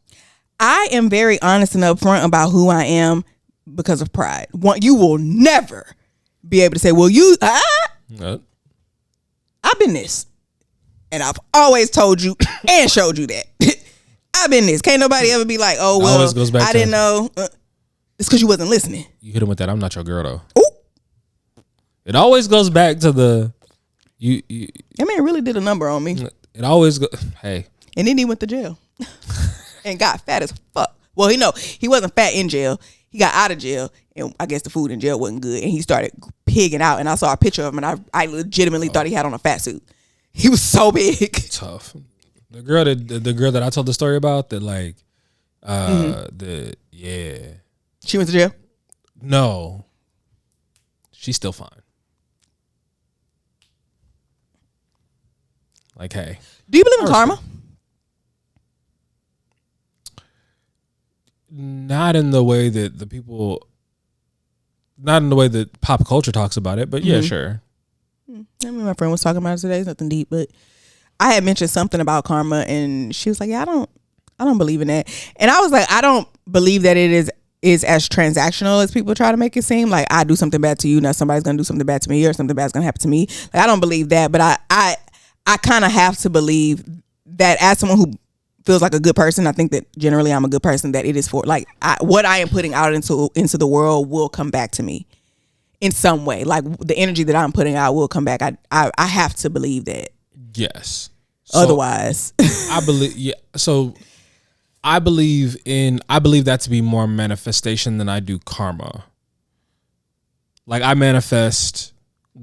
I am very honest and upfront about who I am because of pride. You will never be able to say, well, I've been this. And I've always told you and showed you that. I've been this. Can't nobody ever be like, oh, well, I didn't know. It's because you wasn't listening. You hit him with that. I'm not your girl, though. Ooh. It always goes back to the... That man really did a number on me. It always go. Hey. And then he went to jail. And got fat as fuck. Well, he wasn't fat in jail. He got out of jail, and I guess the food in jail wasn't good, and he started pigging out. And I saw a picture of him, and I legitimately thought he had on a fat suit. He was so big. Tough. The girl that I told the story about, that like, she went to jail. No, she's still fine. Like, hey, do you believe in karma? Not in the way that not in the way that pop culture talks about it, but yeah, sure. I mean, my friend was talking about it today. It's nothing deep, but I had mentioned something about karma, and she was like, "Yeah, I don't believe in that." And I was like, "I don't believe that it is as transactional as people try to make it seem. Like I do something bad to you, now somebody's gonna do something bad to me, or something bad's gonna happen to me. Like I don't believe that, but I kind of have to believe that as someone who feels like a good person, I think that generally I'm a good person, that it is for like what I am putting out into the world will come back to me in some way. Like the energy that I'm putting out will come back. I have to believe that. Yes. So otherwise, I believe. Yeah. So I believe that to be more manifestation than I do karma. Like I manifest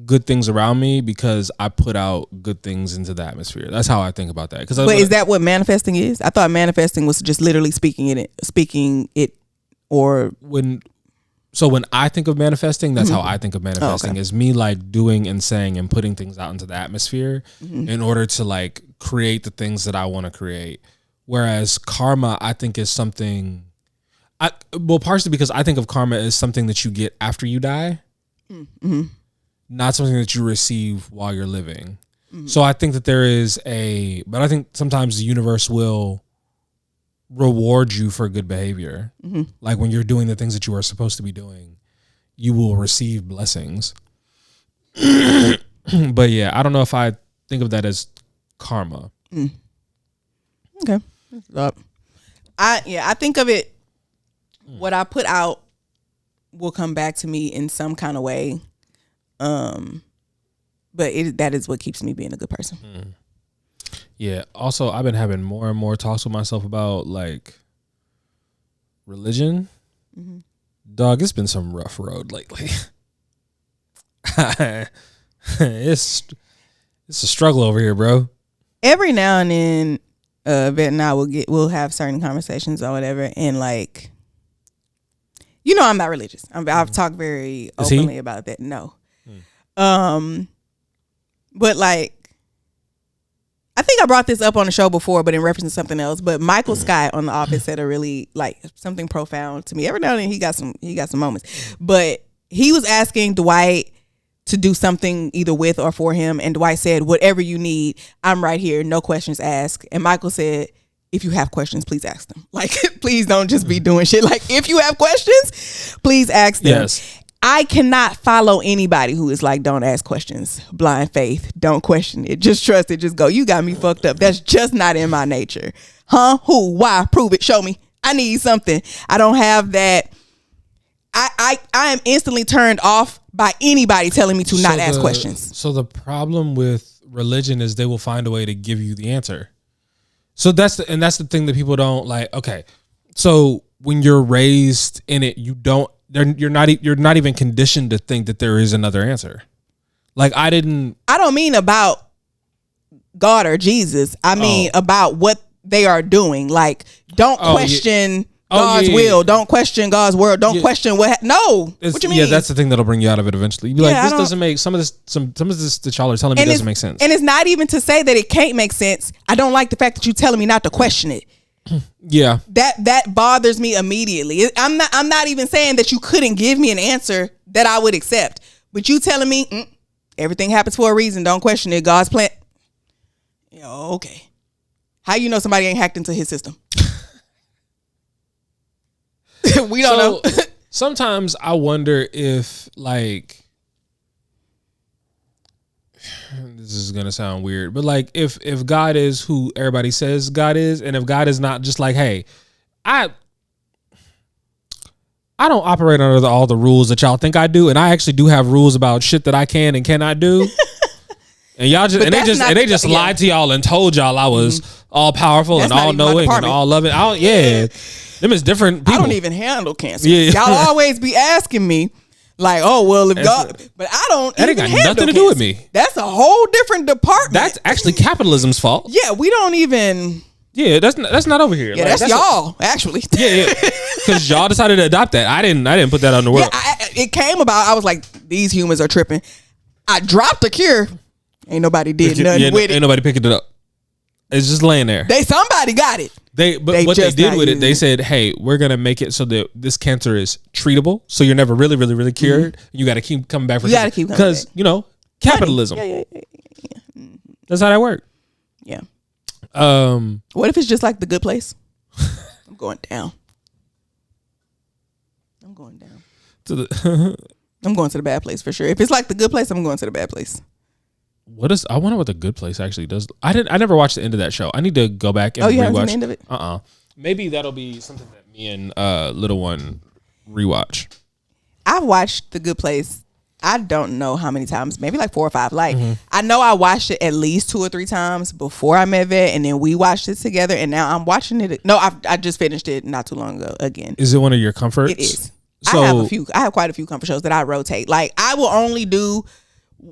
good things around me because I put out good things into the atmosphere. That's how I think about that. But is that what manifesting is? I thought manifesting was just literally speaking it, or when I think of manifesting, that's how I think of manifesting. Is me like doing and saying and putting things out into the atmosphere in order to like create the things that I want to create. Whereas karma, I think is something. Partially because I think of karma as something that you get after you die. Mm-hmm. Not something that you receive while you're living. Mm-hmm. So I think that but I think sometimes the universe will reward you for good behavior. Mm-hmm. Like when you're doing the things that you are supposed to be doing, you will receive blessings. But yeah, I don't know if I think of that as karma. Okay. I think of it What I put out will come back to me in some kind of way. But that is what keeps me being a good person. Yeah. Also, I've been having more and more talks with myself about like religion. Dog, it's been some rough road lately. It's a struggle over here, bro. Every now and then, Vet and I we'll have certain conversations or whatever, and like, you know, I'm not religious. I've talked very openly about that. No, but like, I think I brought this up on the show before, but in reference to something else. But Michael Scott on The Office said a really like something profound to me. Every now and then he got some moments, but he was asking Dwight to do something either with or for him, and Dwight said, "Whatever you need, I'm right here. No questions asked." And Michael said, "If you have questions, please ask them. Like, please don't just be doing shit. Like, if you have questions, please ask them." Yes. I cannot follow anybody who is like, don't ask questions, blind faith, don't question it, just trust it, just go. You got me fucked up. That's just not in my nature. Huh? Who? Why? Prove it. Show me. I need something. I don't have that. I am instantly turned off by anybody telling me to not ask questions. So the problem with religion is they will find a way to give you the answer. So that's the thing that people don't like. Okay, so when you're raised in it, you're not even conditioned to think that there is another answer. Like I don't mean about God or Jesus. I mean about what they are doing. Like, don't question God's will. Don't question God's word. Don't question what what you mean? Yeah, that's the thing that'll bring you out of it eventually. You'll be like, this doesn't make some of this that y'all are telling me doesn't make sense. And it's not even to say that it can't make sense. I don't like the fact that you're telling me not to question it. Yeah. That bothers me immediately. I'm not even saying that you couldn't give me an answer that I would accept. But you telling me everything happens for a reason. Don't question it. God's plan. Okay. How you know somebody ain't hacked into his system? We don't know. Sometimes I wonder if like, this is gonna sound weird, but like if God is who everybody says God is, and if God is not just like, hey, I don't operate under all the rules that y'all think I do, and I actually do have rules about shit that I can and cannot do. And y'all just they just lied to y'all and told y'all I was all powerful and all knowing and all loving. Them is different people. I don't even handle cancer. Yeah. Y'all always be asking me, like, oh, well, if God, but I don't even handle cancer. That ain't got nothing to do with me. That's a whole different department. That's actually capitalism's fault. Yeah, we don't even. Yeah, that's not over here. Yeah, like, that's y'all, actually. Yeah, because y'all decided to adopt that. I didn't put that on the world. Yeah, it came about. I was like, these humans are tripping. I dropped the cure. Ain't nobody did nothing with it. Ain't nobody picking it up. It's just laying there. Somebody got it. What they did with it, they said, hey, we're going to make it so that this cancer is treatable. So you're never really, really, really cured. You got to keep coming back for You got to keep coming back. Because, capitalism. Yeah. That's how that works. Yeah. What if it's just like The Good Place? I'm going down. I'm going to the bad place for sure. If it's like The Good Place, I'm going to the bad place. I wonder what The Good Place actually does. I never watched the end of that show. I need to go back and rewatch. You haven't seen the end of it? Maybe that'll be something that me and little one rewatch. I've watched The Good Place. I don't know how many times, maybe like 4 or 5. Like, I know I watched it at least 2 or 3 times before I met Vet, and then we watched it together, and now I'm watching it. No, I just finished it not too long ago again. Is it one of your comforts? It is. So, I have quite a few comfort shows that I rotate. Like, I will only do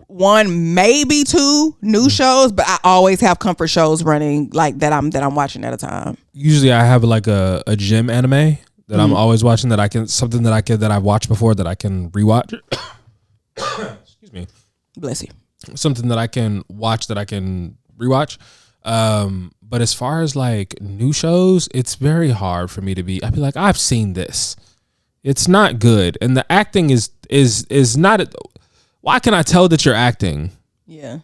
1, maybe 2 new shows, but I always have comfort shows running like that I'm watching at a time. Usually I have like a gym anime that I'm always watching that I've watched before that I can rewatch. Excuse me. Bless you. Something that I can watch that I can rewatch. But as far as like new shows, it's very hard for me to I'd be like, I've seen this. It's not good. And the acting is not why can I tell that you're acting? Yeah.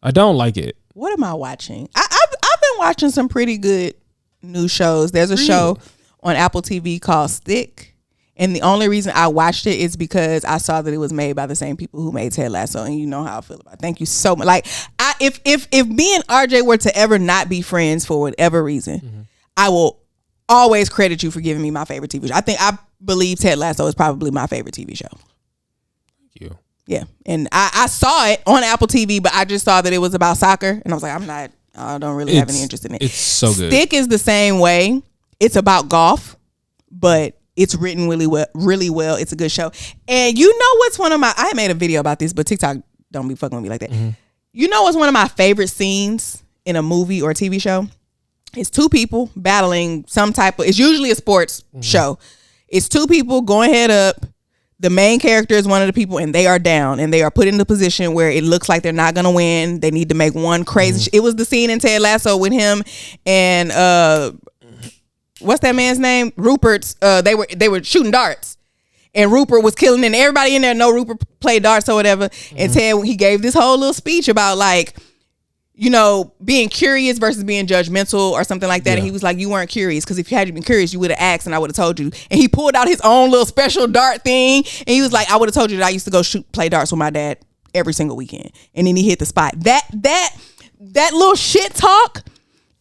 I don't like it. What am I watching? I've been watching some pretty good new shows. There's a show on Apple TV called Stick. And the only reason I watched it is because I saw that it was made by the same people who made Ted Lasso. And you know how I feel about it. Thank you so much. Like, if me and RJ were to ever not be friends for whatever reason, I will always credit you for giving me my favorite TV show. I believe Ted Lasso is probably my favorite TV show. Thank you. Yeah, and I saw it on Apple TV, but I just saw that it was about soccer, and I was like, I don't really have any interest in it. It's so good. Stick is the same way. It's about golf, but it's written really well. It's a good show. And you know what's I made a video about this, but TikTok don't be fucking with me like that. Mm-hmm. You know what's one of my favorite scenes in a movie or a TV show? It's two people battling it's usually a sports show. It's two people going head up. The main character is one of the people, and they are down, and they are put in the position where it looks like they're not gonna win. They need to make one crazy. It was the scene in Ted Lasso with him and what's that man's name? Rupert's. They were shooting darts, and Rupert was killing, and everybody in there know Rupert played darts or whatever. And Ted, he gave this whole little speech about like, you know, being curious versus being judgmental or something like that. Yeah. And he was like, you weren't curious, because if you had been curious, you would have asked and I would have told you. And he pulled out his own little special dart thing. And he was like, I would have told you that I used to go play darts with my dad every single weekend. And then he hit the spot. That little shit talk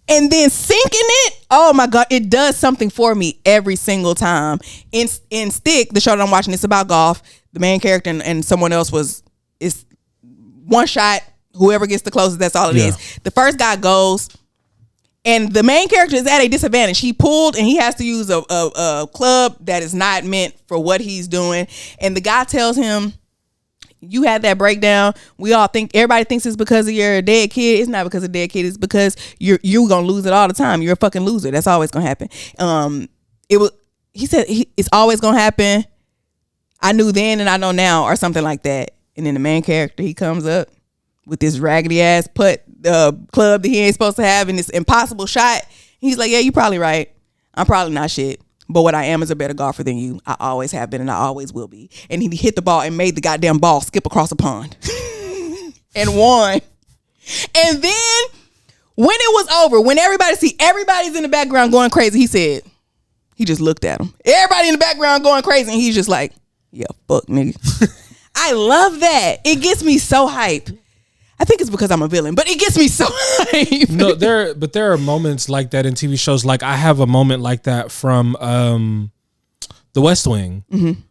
and then sinking it, oh my God, it does something for me every single time. In Stick, the show that I'm watching, it's about golf. The main character and someone else it's one shot. Whoever gets the closest, that's all it is. The first guy goes, and the main character is at a disadvantage. He pulled, and he has to use a club that is not meant for what he's doing. And the guy tells him, you had that breakdown. Everybody thinks it's because of your dead kid. It's not because of dead kid. It's because you're going to lose it all the time. You're a fucking loser. That's always going to happen. He said, it's always going to happen. I knew then and I know now, or something like that. And then the main character, he comes up with this raggedy ass club that he ain't supposed to have in this impossible shot. He's like, yeah, you're probably right. I'm probably not shit. But what I am is a better golfer than you. I always have been and I always will be. And he hit the ball and made the goddamn ball skip across a pond. And won. And then when it was over, when everybody's in the background going crazy, he just looked at him. Everybody in the background going crazy, and he's just like, yeah, fuck nigga. I love that. It gets me so hyped. I think it's because I'm a villain, but it gets me so hyped. No, there are moments like that in TV shows. Like I have a moment like that from The West Wing,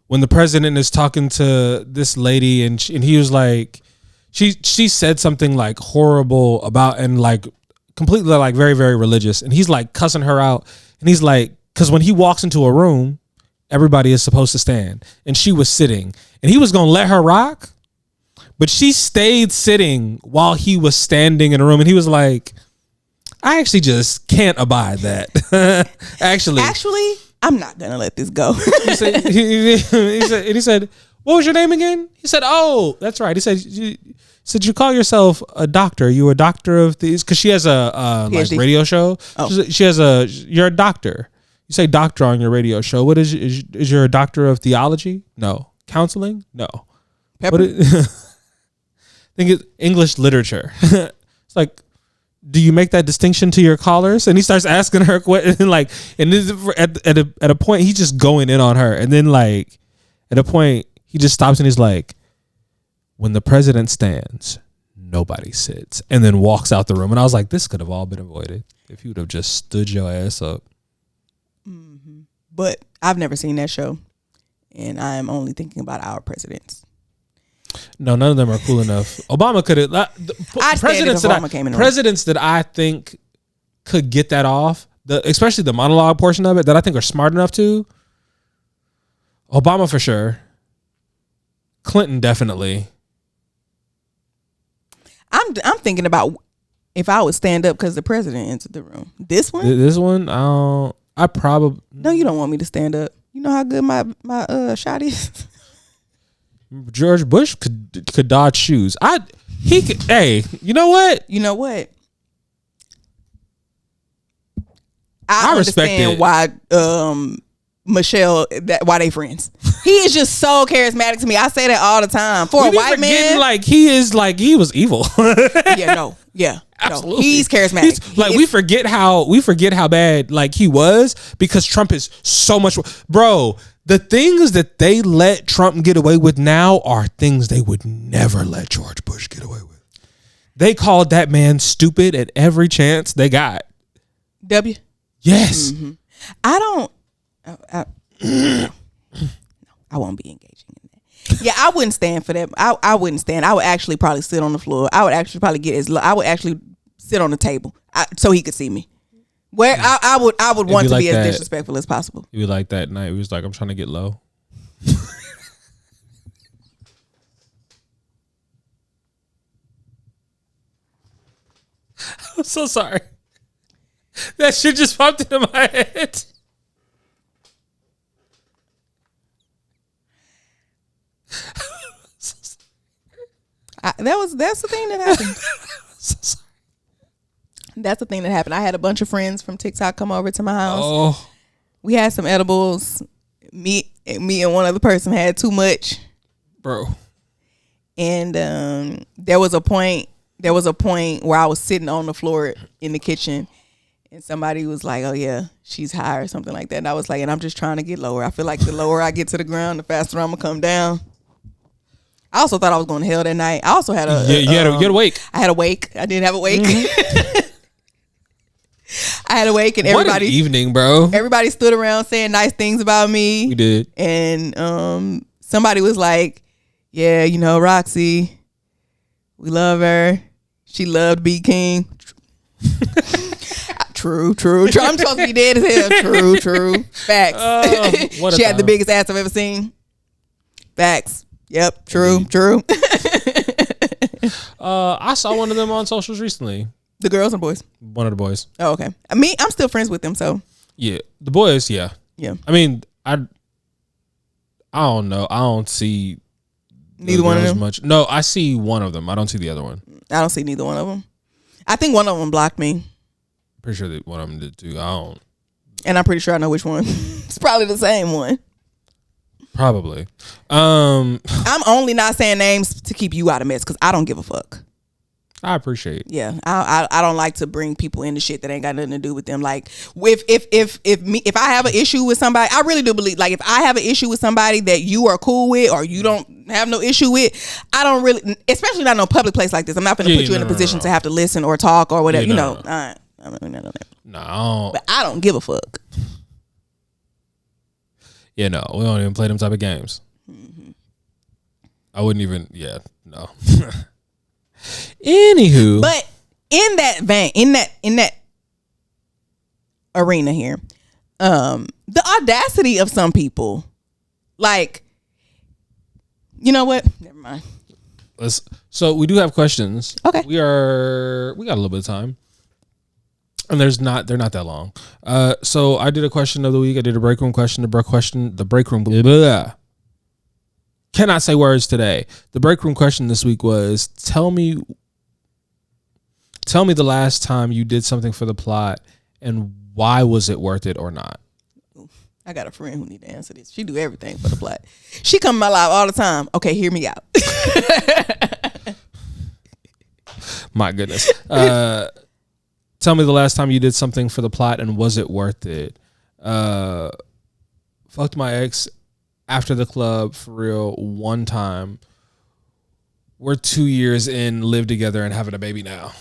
when the president is talking to this lady, and he was like, she said something like horrible about, and like completely like very, very religious, and he's like cussing her out, and he's like, because when he walks into a room, everybody is supposed to stand, and she was sitting, and he was gonna let her rock. But she stayed sitting while he was standing in a room, and he was like, I actually just can't abide that. Actually, I'm not going to let this go. he said, what was your name again? He said, oh, that's right. He said, you call yourself a doctor. You a doctor of these? Because she has a like radio show. Oh. You're a doctor. You say doctor on your radio show. What is you're a doctor of theology? No. Counseling? No. Pepper? I think it's English literature. It's like, do you make that distinction to your callers? And he starts asking her, and this, at a point, he's just going in on her. And then like, at a point, he just stops and he's like, when the president stands, nobody sits, and then walks out the room. And I was like, this could have all been avoided if you would have just stood your ass up. Mm-hmm. But I've never seen that show, and I'm only thinking about our presidents. No, none of them are cool enough. Obama could have. Presidents that I think could get that off, especially the monologue portion of it, that I think are smart enough to. Obama for sure. Clinton definitely. I'm thinking about if I would stand up because the president entered the room. This one, I probably. No, you don't want me to stand up. You know how good my shot is. George Bush could dodge shoes. Hey, you know what? I understand why Michelle, why they friends. He is just so charismatic to me. I say that all the time. For a white man, like he was evil. Yeah, absolutely. No, he's charismatic. We forget how bad like he was because Trump is so much. Bro, the things that they let Trump get away with now are things they would never let George Bush get away with. They called that man stupid at every chance they got. W. Yes. Mm-hmm. I don't. No, I won't be engaging in that. Yeah, I wouldn't stand for that. I wouldn't stand. I would actually probably sit on the floor. I would actually probably get as low. I would actually sit on the table so he could see me. Where I would want to like be that, as disrespectful as possible. You would like that night. We was like, I'm trying to get low. I'm so sorry. That shit just popped into my head. That's the thing that happened. So sorry. That's the thing that happened. I had a bunch of friends from TikTok come over to my house. Oh. We had some edibles. Me and one other person had too much, Bro. And there was a point where I was sitting on the floor in the kitchen, and somebody was like, "Oh yeah, she's high" or something like that. And I was like, "And I'm just trying to get lower. I feel like the lower I get to the ground, the faster I'm gonna come down." I also thought I was going to hell that night. I also had you had a wake. I had a wake. I did have a wake. Mm-hmm. I had a wake, and What an evening, bro. Everybody stood around saying nice things about me. We did. And somebody was like, "Yeah, you know, Roxy, we love her. She loved B King." True. I'm supposed to be dead as hell. True. Facts. She had the biggest ass I've ever seen. Facts. Yep. True. I saw one of them on socials recently. The girls and boys? One of the boys. Oh, okay. I'm still friends with them, so. Yeah. The boys, yeah. Yeah. I mean, I don't know. I don't see neither one of them much. No, I see one of them. I don't see the other one. I don't see neither one of them. I think one of them blocked me. Pretty sure that one of them did too. I don't. And I'm pretty sure I know which one. It's probably the same one. Probably. I'm only not saying names to keep you out of mess because I don't give a fuck. I appreciate. Yeah, I don't like to bring people into shit that ain't got nothing to do with them. Like if I have an issue with somebody, I really do believe, like, if I have an issue with somebody that you are cool with or you don't have no issue with, I don't really, especially not in a public place like this. I'm not going to put you in a position to have to listen or talk or whatever. No. But I don't give a fuck. Yeah, no, we don't even play them type of games. Mm-hmm. I wouldn't even. Yeah, no. Anywho, but in that vein, in that arena here, the audacity of some people, like, you know what? Never mind. So we do have questions. Okay, we got a little bit of time, and they're not that long. So I did a question of the week. I did a break room question. The break room. Blah, blah. Cannot say words today. The break room question this week was, tell me the last time you did something for the plot and why was it worth it or not? I got a friend who need to answer this. She do everything for the plot. She come in my life all the time. Okay, hear me out. My goodness. Tell me the last time you did something for the plot and was it worth it? Fucked my ex after the club for real one time. We're 2 years in, live together, and having a baby now.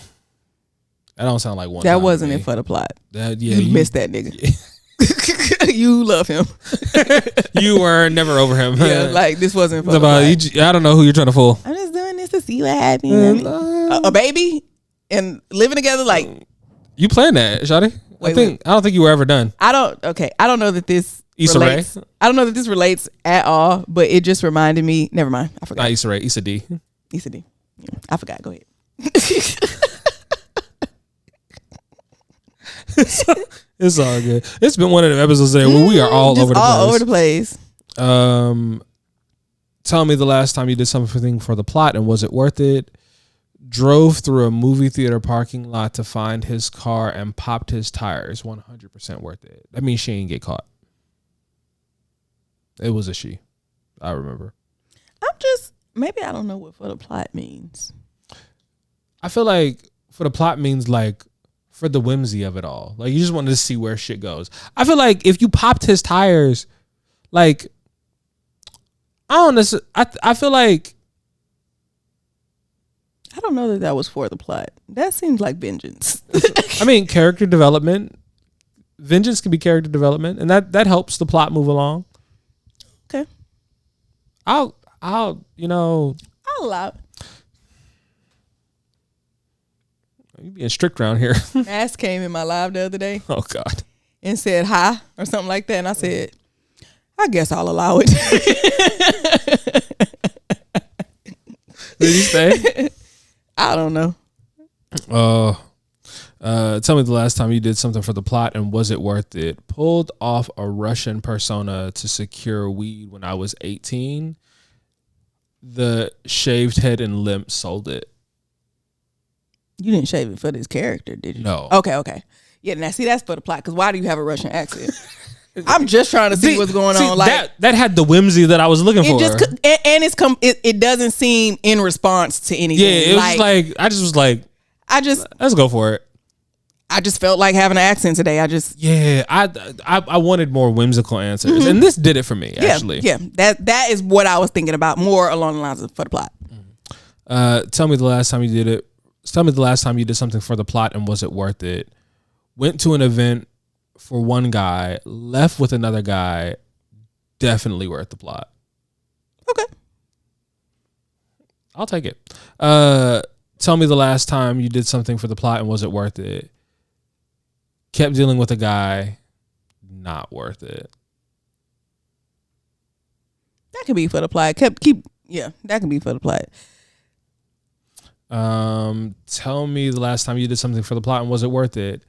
That don't sound like one. That wasn't it for the plot. You missed that nigga. Yeah. You love him. You were never over him. Yeah, like this wasn't for the plot. I don't know who you're trying to fool. I'm just doing this to see what happens. A baby and living together, like. You planned that, Shawty. I don't think you were ever done. I don't know that this Issa relates. Rae? I don't know that this relates at all, but it just reminded me. Never mind. I forgot. Not Issa Rae. Issa D. Issa D. Yeah, I forgot. Go ahead. It's all good. It's been one of the episodes there where we are all over the place. Tell me the last time you did something for the plot and was it worth it? Drove through a movie theater parking lot to find his car and popped his tires. 100% worth it. That means she ain't get caught. It was a she. I remember. Maybe I don't know what for the plot means. I feel like for the plot means like for the whimsy of it all. Like you just wanted to see where shit goes. I feel like if you popped his tires, like, I don't know. I feel like, I don't know that was for the plot. That seems like vengeance. I mean, character development. vengeance can be character development, and that helps the plot move along. Okay. I'll I'll allow it. You being strict around here. Ass came in my live the other day. Oh God. And said hi or something like that, and I said, I guess I'll allow it. Did you say? I don't know. Tell me the last time you did something for the plot and was it worth it? Pulled off a Russian persona to secure weed when I was 18. The shaved head and limp sold it. You didn't shave it for this character, did you? No. Okay. Yeah, now see, that's for the plot, because why do you have a Russian accent? I'm just trying to see what's going on. Like that had the whimsy that I was looking for. It doesn't seem in response to anything. Yeah, it was like I just was like, let's go for it. I just felt like having an accent today. I wanted more whimsical answers, and this did it for me. Actually, that is what I was thinking about, more along the lines of for the plot. Tell me the last time you did it. Tell me the last time you did something for the plot and was it worth it? Went to an event for one guy, left with another guy. Definitely worth the plot. Okay, I'll take it. Tell me the last time you did something for the plot and was it worth it? Kept dealing with a guy, not worth it. That could be for the plot. That can be for the plot. Tell me the last time you did something for the plot and was it worth it?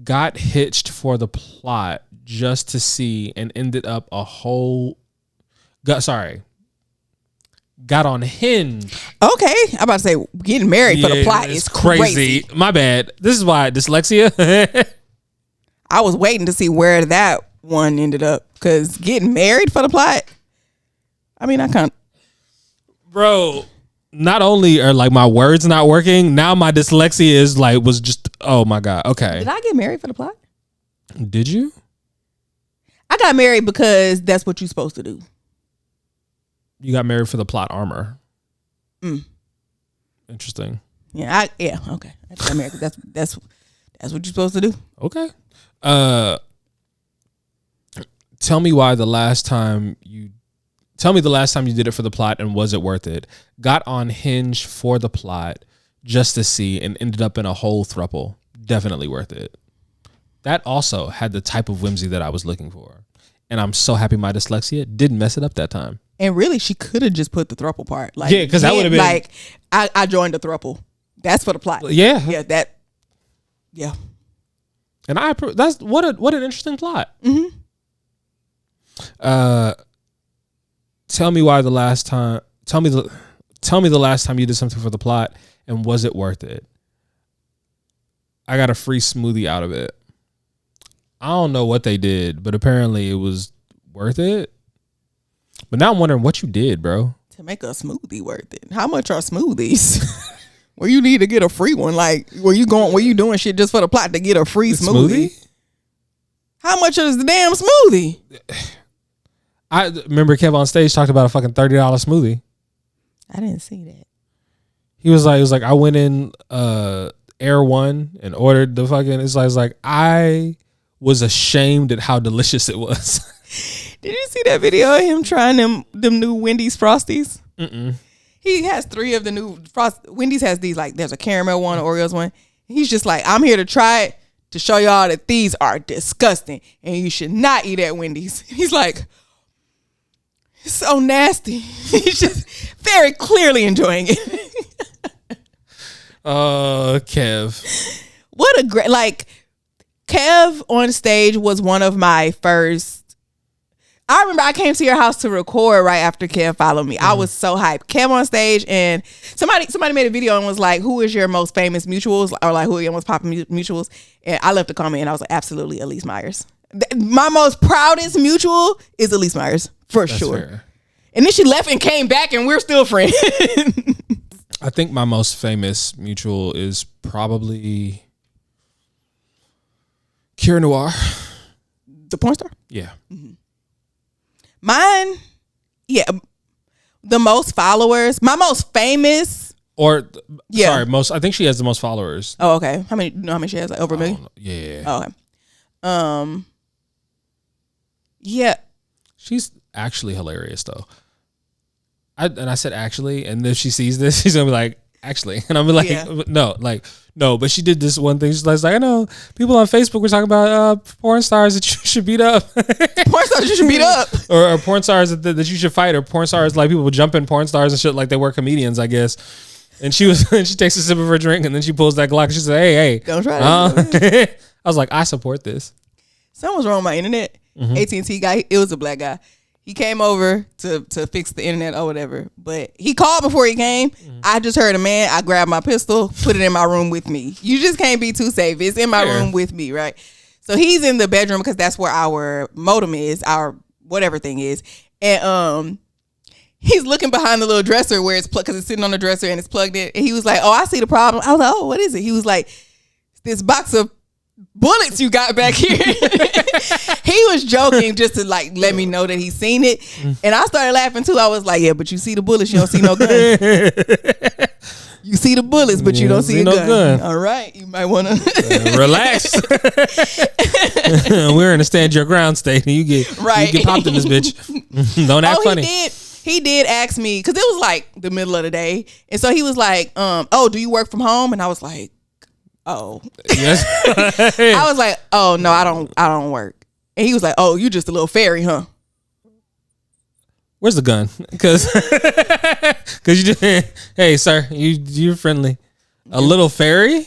Got hitched for the plot just to see and ended up got on Hinge. Okay, I'm about to say getting married for the plot is crazy. My bad. This is why dyslexia. I was waiting to see where that one ended up, because getting married for the plot. I mean, I can't. Bro, not only are like my words not working, now my dyslexia is like oh my God. Okay. Did I get married for the plot? Did you? I got married because that's what you're supposed to do. You got married for the plot armor. Interesting. Yeah. Okay. I got married because that's what you're supposed to do. Okay. Tell me the last time you did it for the plot and was it worth it? Got on Hinge for the plot just to see and ended up in a whole throuple. Definitely worth it. That also had the type of whimsy that I was looking for. And I'm so happy my dyslexia didn't mess it up that time. And really, she could have just put the throuple part. Like, yeah, because that would have been like, I joined the throuple. That's for the plot. Yeah. Yeah. And I approve. That's what an interesting plot. Mm-hmm. Tell me the last time you did something for the plot and was it worth it? I got a free smoothie out of it. I don't know what they did, but apparently it was worth it. But now I'm wondering what you did, bro. To make a smoothie worth it. How much are smoothies? Where you need to get a free one? Like, were you doing shit just for the plot to get a free smoothie? How much is the damn smoothie? I remember Kev on stage talked about a fucking $30 smoothie. I didn't see that. He was like, I went in Air One and ordered the fucking. It's like I was ashamed at how delicious it was. Did you see that video of him trying them new Wendy's Frosties? Mm-mm. He has 3 of the new Wendy's has these, like, there's a caramel one, an Oreos one. He's just like, I'm here to try it to show y'all that these are disgusting and you should not eat at Wendy's. He's like, it's so nasty. He's just very clearly enjoying it. Kev. What a great, like, Kev on stage was one of my first. I remember I came to your house to record right after Kev followed me. I was so hyped. Kev on stage, and somebody made a video and was like, who is your most famous mutuals? Or like, who are your most popular mutuals? And I left a comment and I was like, absolutely Elise Myers. My most proudest mutual is Elise Myers, for That's sure. Fair. And then she left and came back and we're still friends. I think my most famous mutual is probably Kira Noir. The porn star? Yeah. Mm-hmm. Mine, yeah, the most followers, my most famous. Sorry, I think she has the most followers. Oh, okay. How many? You know how many she has? Like over a million? Yeah. Oh, okay. Yeah. She's actually hilarious though. I said actually, and if she sees this, she's gonna be like, actually, and I'm like, no, but she did this one thing. She's like, I know people on Facebook were talking about porn stars that you should beat up, porn stars you should beat up, or porn stars that you should fight, or porn stars like people jump in porn stars and shit like they were comedians, I guess. And she takes a sip of her drink and then she pulls that Glock and she said, hey, don't try that. I was like, I support this. Something was wrong with my internet. AT&T guy, it was a black guy. He came over to fix the internet or whatever, but he called before he came. I just heard a man. I grabbed my pistol, put it in my room with me. You just can't be too safe. It's in my room with me, right? So he's in the bedroom because that's where our modem is, our whatever thing is. And he's looking behind the little dresser where it's plugged, because it's sitting on the dresser and it's plugged in. And he was like, oh, I see the problem. I was like, oh, what is it? He was like, this box of bullets you got back here. He was joking just to like let me know that he's seen it. And I started laughing too. I was like, yeah, but you see the bullets, you don't see no gun. You see the bullets, but you don't see a gun. All right, you might want to relax. We're in a stand your ground state, and you get popped in this bitch. Don't act funny. He did ask me, because it was like the middle of the day, and so he was like, "Oh, do you work from home?" And I was like, "Oh, yes." I was like, "Oh no, I don't work." And he was like, "Oh, you just a little fairy, huh?" Where's the gun? Because you just, hey sir, you're friendly. A little fairy?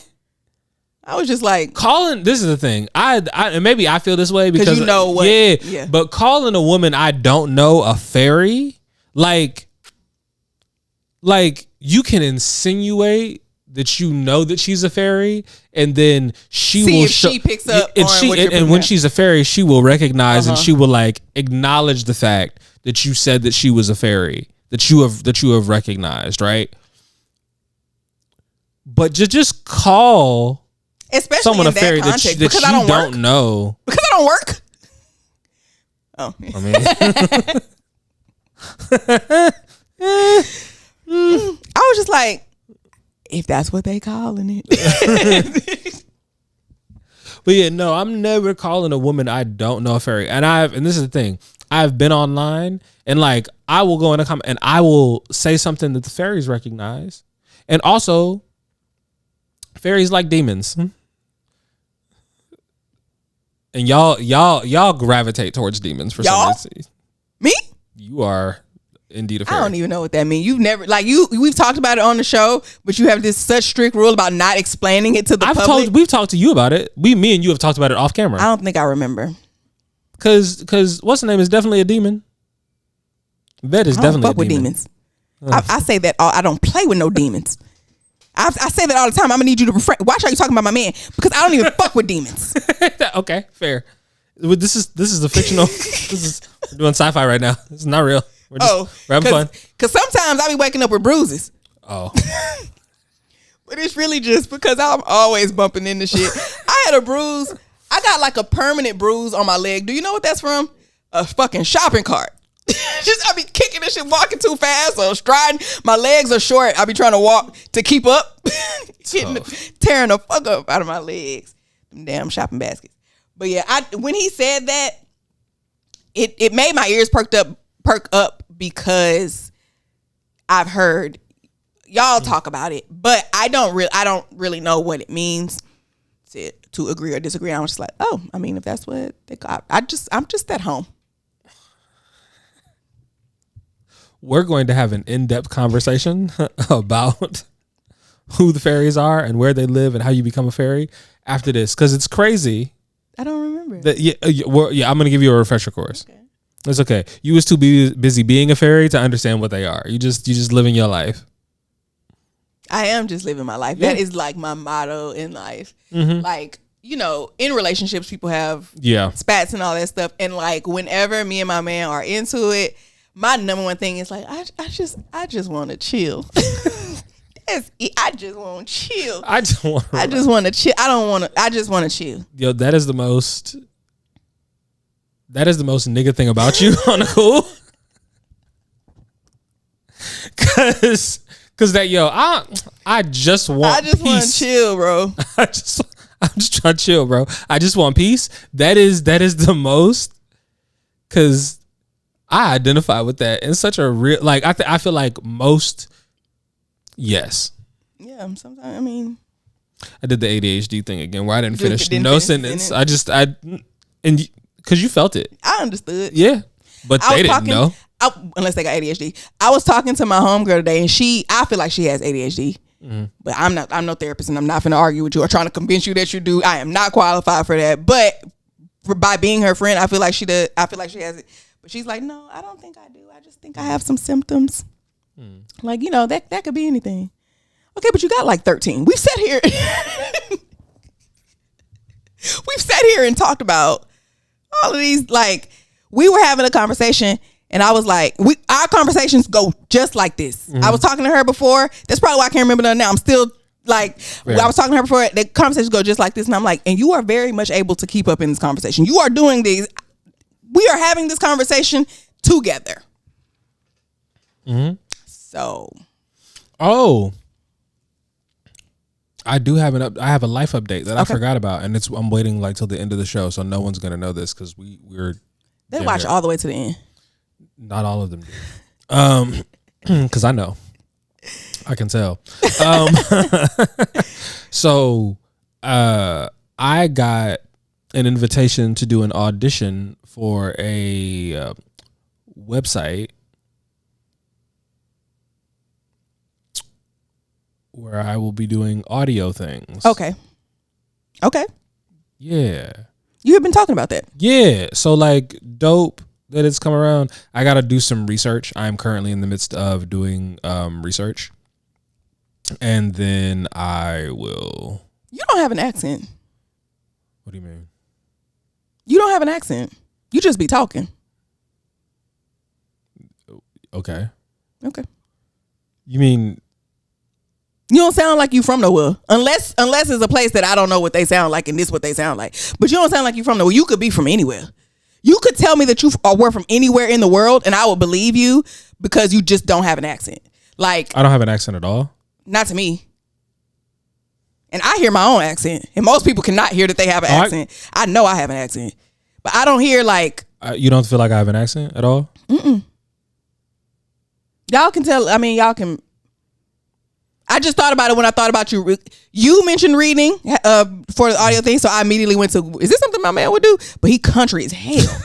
I was just like, calling. This is the thing. I maybe I feel this way because you know what? Yeah. But calling a woman I don't know a fairy, like you can insinuate that you know that she's a fairy, and then she picks up and when she's a fairy, she will recognize and she will like acknowledge the fact that you said that she was a fairy, that you have recognized, right? But just call especially someone in a fairy that context, that you don't know. Because I don't work. Oh, I mean, I was just like, if that's what they calling it. But yeah, no, I'm never calling a woman I don't know a fairy. And this is the thing, I've been online and like I will go in a comment and I will say something that the fairies recognize. And also, fairies like demons. And y'all gravitate towards demons for some reason. Me? You are indeed a fairy. I don't even know what that means. You've never we've talked about it on the show, but you have this such strict rule about not explaining it to the public. We've talked to you about it. Me and you have talked about it off camera. I don't think I remember. Cause what's the name is definitely a demon. Vet is definitely a demon. I don't fuck with demons. I say that I don't play with no demons. I say that all the time. I'm gonna need you to refrain. Watch how you talking about my man, because I don't even fuck with demons. Okay, fair. This is a fictional. We're doing sci-fi right now. This is not real. We're having fun. Because sometimes I be waking up with bruises. Oh. But it's really just because I'm always bumping into shit. I had a bruise. I got like a permanent bruise on my leg. Do you know what that's from? A fucking shopping cart. I be kicking this shit, walking too fast or striding. My legs are short. I be trying to walk to keep up. Tearing the fuck up out of my legs. Them damn shopping baskets. But yeah, when he said that, it made my ears perk up because I've heard y'all talk about it, but I don't really know what it means to agree or disagree. I was just like, oh, I mean, if that's what they call, I'm just at home. We're going to have an in-depth conversation about who the fairies are and where they live and how you become a fairy after this, because it's crazy. I don't remember. I'm going to give you a refresher course. Okay. It's okay. You was too busy being a fairy to understand what they are. You just living your life. I am just living my life. Yeah. That is like my motto in life. Mm-hmm. Like, in relationships, people have spats and all that stuff. And like, whenever me and my man are into it, my number one thing is like, I just want to chill. I just want to chill. I just want to chill. I just want to chill. Yo, that is the most nigga thing about you on the cool. Cause that I just want to chill, bro. I'm just trying to chill, bro. I just want peace. That is the most, because I identify with that in such a real, like, I feel like most, yes. Yeah, sometimes, I mean. I did the ADHD thing again where I didn't finish no sentence. And because you felt it. I understood. Yeah. But they didn't know. Unless they got ADHD. I was talking to my homegirl today, and I feel like she has ADHD. Mm-hmm. But I'm no therapist, and I'm not going to argue with you or trying to convince you that you do. I am not qualified for that. But by being her friend, I feel like she does. I feel like she has it. But she's like, no, I don't think I do. I just think I have some symptoms. Like, that could be anything. Okay, but you got like 13. We've sat here. We've sat here and talked about all of these. Like, we were having a conversation, and I was like, our conversations go just like this. I was talking to her before. That's probably why I can't remember that now. I'm still like, I was talking to her before. The conversations go just like this, and I'm like, and you are very much able to keep up in this conversation. You are doing these. We are having this conversation together. So. Oh. I do have I have a life update that I forgot about, and I'm waiting like till the end of the show, so no one's gonna know this because they watch all the way to the end. Not all of them do, because I know, I can tell. So, I got an invitation to do an audition for a website where I will be doing audio things. Okay. Yeah. You have been talking about that. Yeah. So like, dope that it's come around. I got to do some research. I'm currently in the midst of doing research. And then I will. You don't have an accent. What do you mean? You don't have an accent. You just be talking. Okay. You mean... You don't sound like you from nowhere, unless it's a place that I don't know what they sound like and this what they sound like. But you don't sound like you from nowhere. You could be from anywhere. You could tell me that you were from anywhere in the world, and I would believe you because you just don't have an accent. Like, I don't have an accent at all. Not to me. And I hear my own accent, and most people cannot hear that they have an accent. I know I have an accent, but I don't hear like. You don't feel like I have an accent at all? Y'all can tell. I mean, y'all can. I just thought about it when I thought about you. You mentioned reading for the audio thing, so I immediately went to, is this something my man would do? But he country as hell.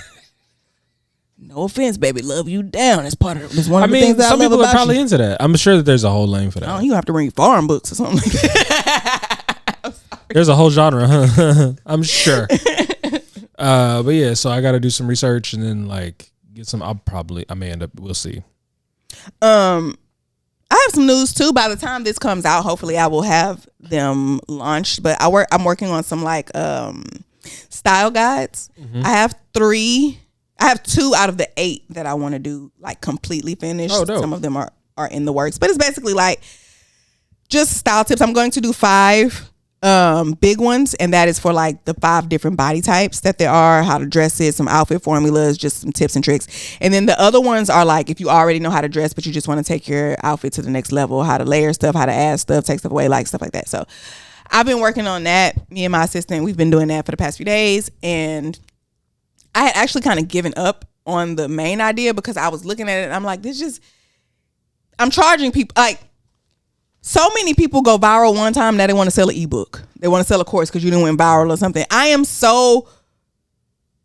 No offense, baby. Love you down. That's part of. That's one of the things that I love about you. Some people are probably into that. I'm sure that there's a whole lane for that. Oh, you have to read farm books or something like that. There's a whole genre, huh? I'm sure. But yeah, so I got to do some research and then like get some. I may end up. We'll see. I have some news too. By the time this comes out, hopefully I will have them launched. But I'm working on some like style guides. I have 3. I have 2 out of the 8 that I want to do like completely finished. Oh, dope. Some of them are in the works, but it's basically like just style tips. I'm going to do 5 big ones, and that is for like the 5 different body types that there are, how to dress it, some outfit formulas, just some tips and tricks. And then the other ones are like if you already know how to dress but you just want to take your outfit to the next level, how to layer stuff, how to add stuff, take stuff away, like stuff like that. So I've been working on that. Me and my assistant, we've been doing that for the past few days, and I had actually kind of given up on the main idea because I was looking at it and I'm like, I'm charging people like. So many people go viral one time that they want to sell an ebook. They want to sell a course because you didn't went viral or something. I am so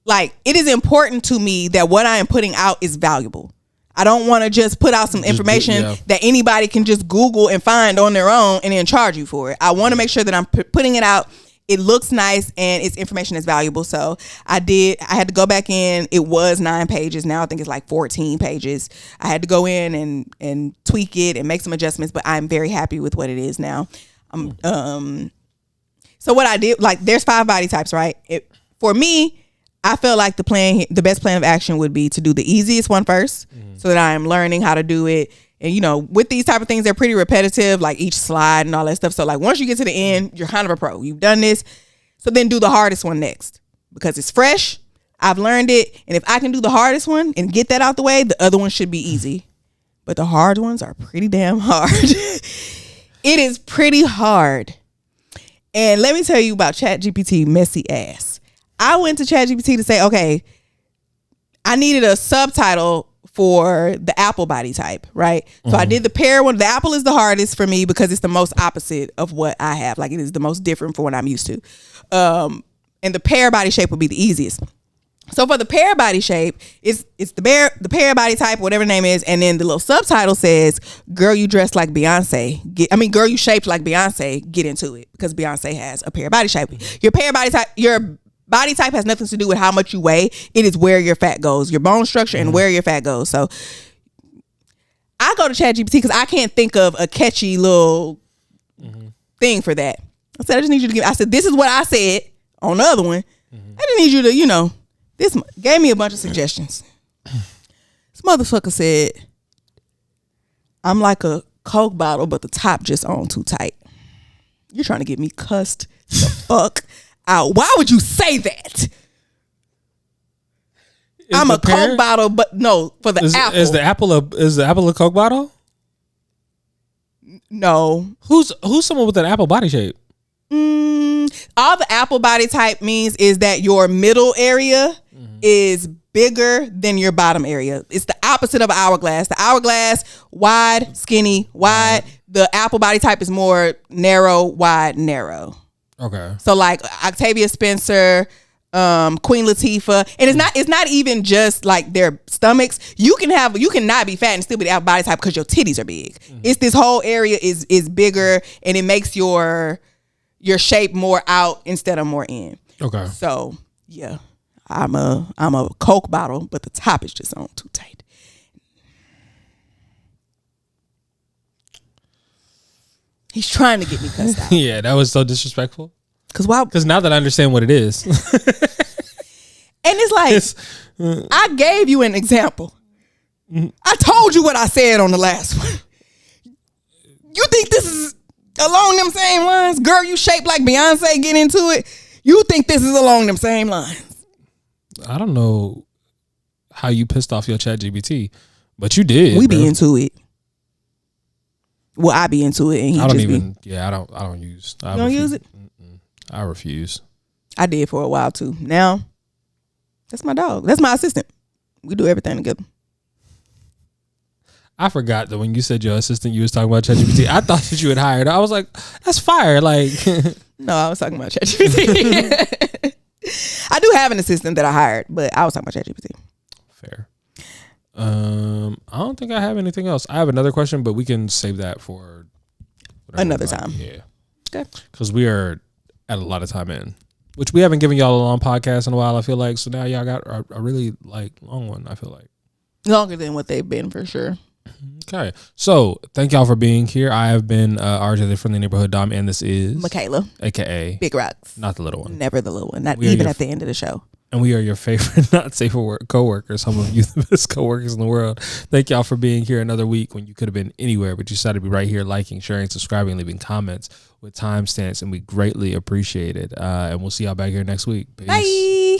like, it is important to me that what I am putting out is valuable. I don't want to just put out some information that anybody can just Google and find on their own and then charge you for it. I want to make sure that I'm putting it out. It looks nice and it's information that's valuable. So I had to go back in. It was 9 pages. Now I think it's like 14 pages. I had to go in and tweak it and make some adjustments, but I'm very happy with what it is now. So what I did, like there's 5 body types, right? For me, I feel like the best plan of action would be to do the easiest one first so that I am learning how to do it. And, with these type of things, they're pretty repetitive, like each slide and all that stuff. So, like, once you get to the end, you're kind of a pro. You've done this. So then do the hardest one next because it's fresh. I've learned it. And if I can do the hardest one and get that out the way, the other one should be easy. But the hard ones are pretty damn hard. It is pretty hard. And let me tell you about ChatGPT messy ass. I went to ChatGPT to say, okay, I needed a subtitle for the apple body type, right? So I did the pear one. The apple is the hardest for me because it's the most opposite of what I have. Like, it is the most different from what I'm used to. And the pear body shape would be the easiest. So for the pear body shape, it's the pear body type, whatever the name is, and then the little subtitle says, "Girl, you dressed like Beyonce. Girl, you shaped like Beyonce. Get into it," because Beyonce has a pear body shape. Your body type has nothing to do with how much you weigh. It is where your fat goes, your bone structure, and where your fat goes. So I go to ChatGPT because I can't think of a catchy little thing for that. I said, I just need you to I said, this is what I said on the other one. I just need you to, this gave me a bunch of suggestions. This motherfucker said, I'm like a Coke bottle, but the top just on too tight. You're trying to get me cussed the fuck out. Why would you say that? I'm a Coke bottle, but no, for the apple. Is the apple a Coke bottle? No. Who's someone with an apple body shape? All the apple body type means is that your middle area is bigger than your bottom area. It's the opposite of an hourglass. The hourglass, wide, skinny, wide. The apple body type is more narrow, wide, narrow. Okay. So like Octavia Spencer, Queen Latifah, and it's not even just like their stomachs. You can not be fat and still be the apple body type because your titties are big. It's this whole area is bigger, and it makes your shape more out instead of more in. Okay. So yeah, I'm a Coke bottle, but the top is just on too tight. He's trying to get me cussed out. Yeah, that was so disrespectful. Because now that I understand what it is. And it's like, I gave you an example. I told you what I said on the last one. You think this is along them same lines? Girl, you shaped like Beyonce, get into it. You think this is along them same lines? I don't know how you pissed off your ChatGPT, but you did. We be into it. Well, I be into it, and he I don't just even. be. Yeah, I don't use. You don't use it? I refuse. I did for a while too. Now, that's my dog. That's my assistant. We do everything together. I forgot that when you said your assistant, you was talking about ChatGPT. I thought that you had hired her. I was like, that's fire. Like, no, I was talking about ChatGPT. I do have an assistant that I hired, but I was talking about ChatGPT. Fair. I don't think I have anything else. I have another question, but we can save that for another time. Yeah. Okay. Because we are at a lot of time in, which we haven't given y'all a long podcast in a while, I feel like. So now y'all got a really long one, I feel like. Longer than what they've been, for sure. Okay. So thank y'all for being here. I have been RJ, the Friendly Neighborhood Dom, and this is Michaela, aka Big Rox. Not the little one. Never the little one. Not even at the end of the show. And we are your favorite not safe for work coworkers. Some of you the best coworkers in the world. Thank y'all for being here another week when you could have been anywhere, but you decided to be right here, liking, sharing, subscribing, leaving comments with timestamps, and we greatly appreciate it. And we'll see y'all back here next week. Peace. Bye.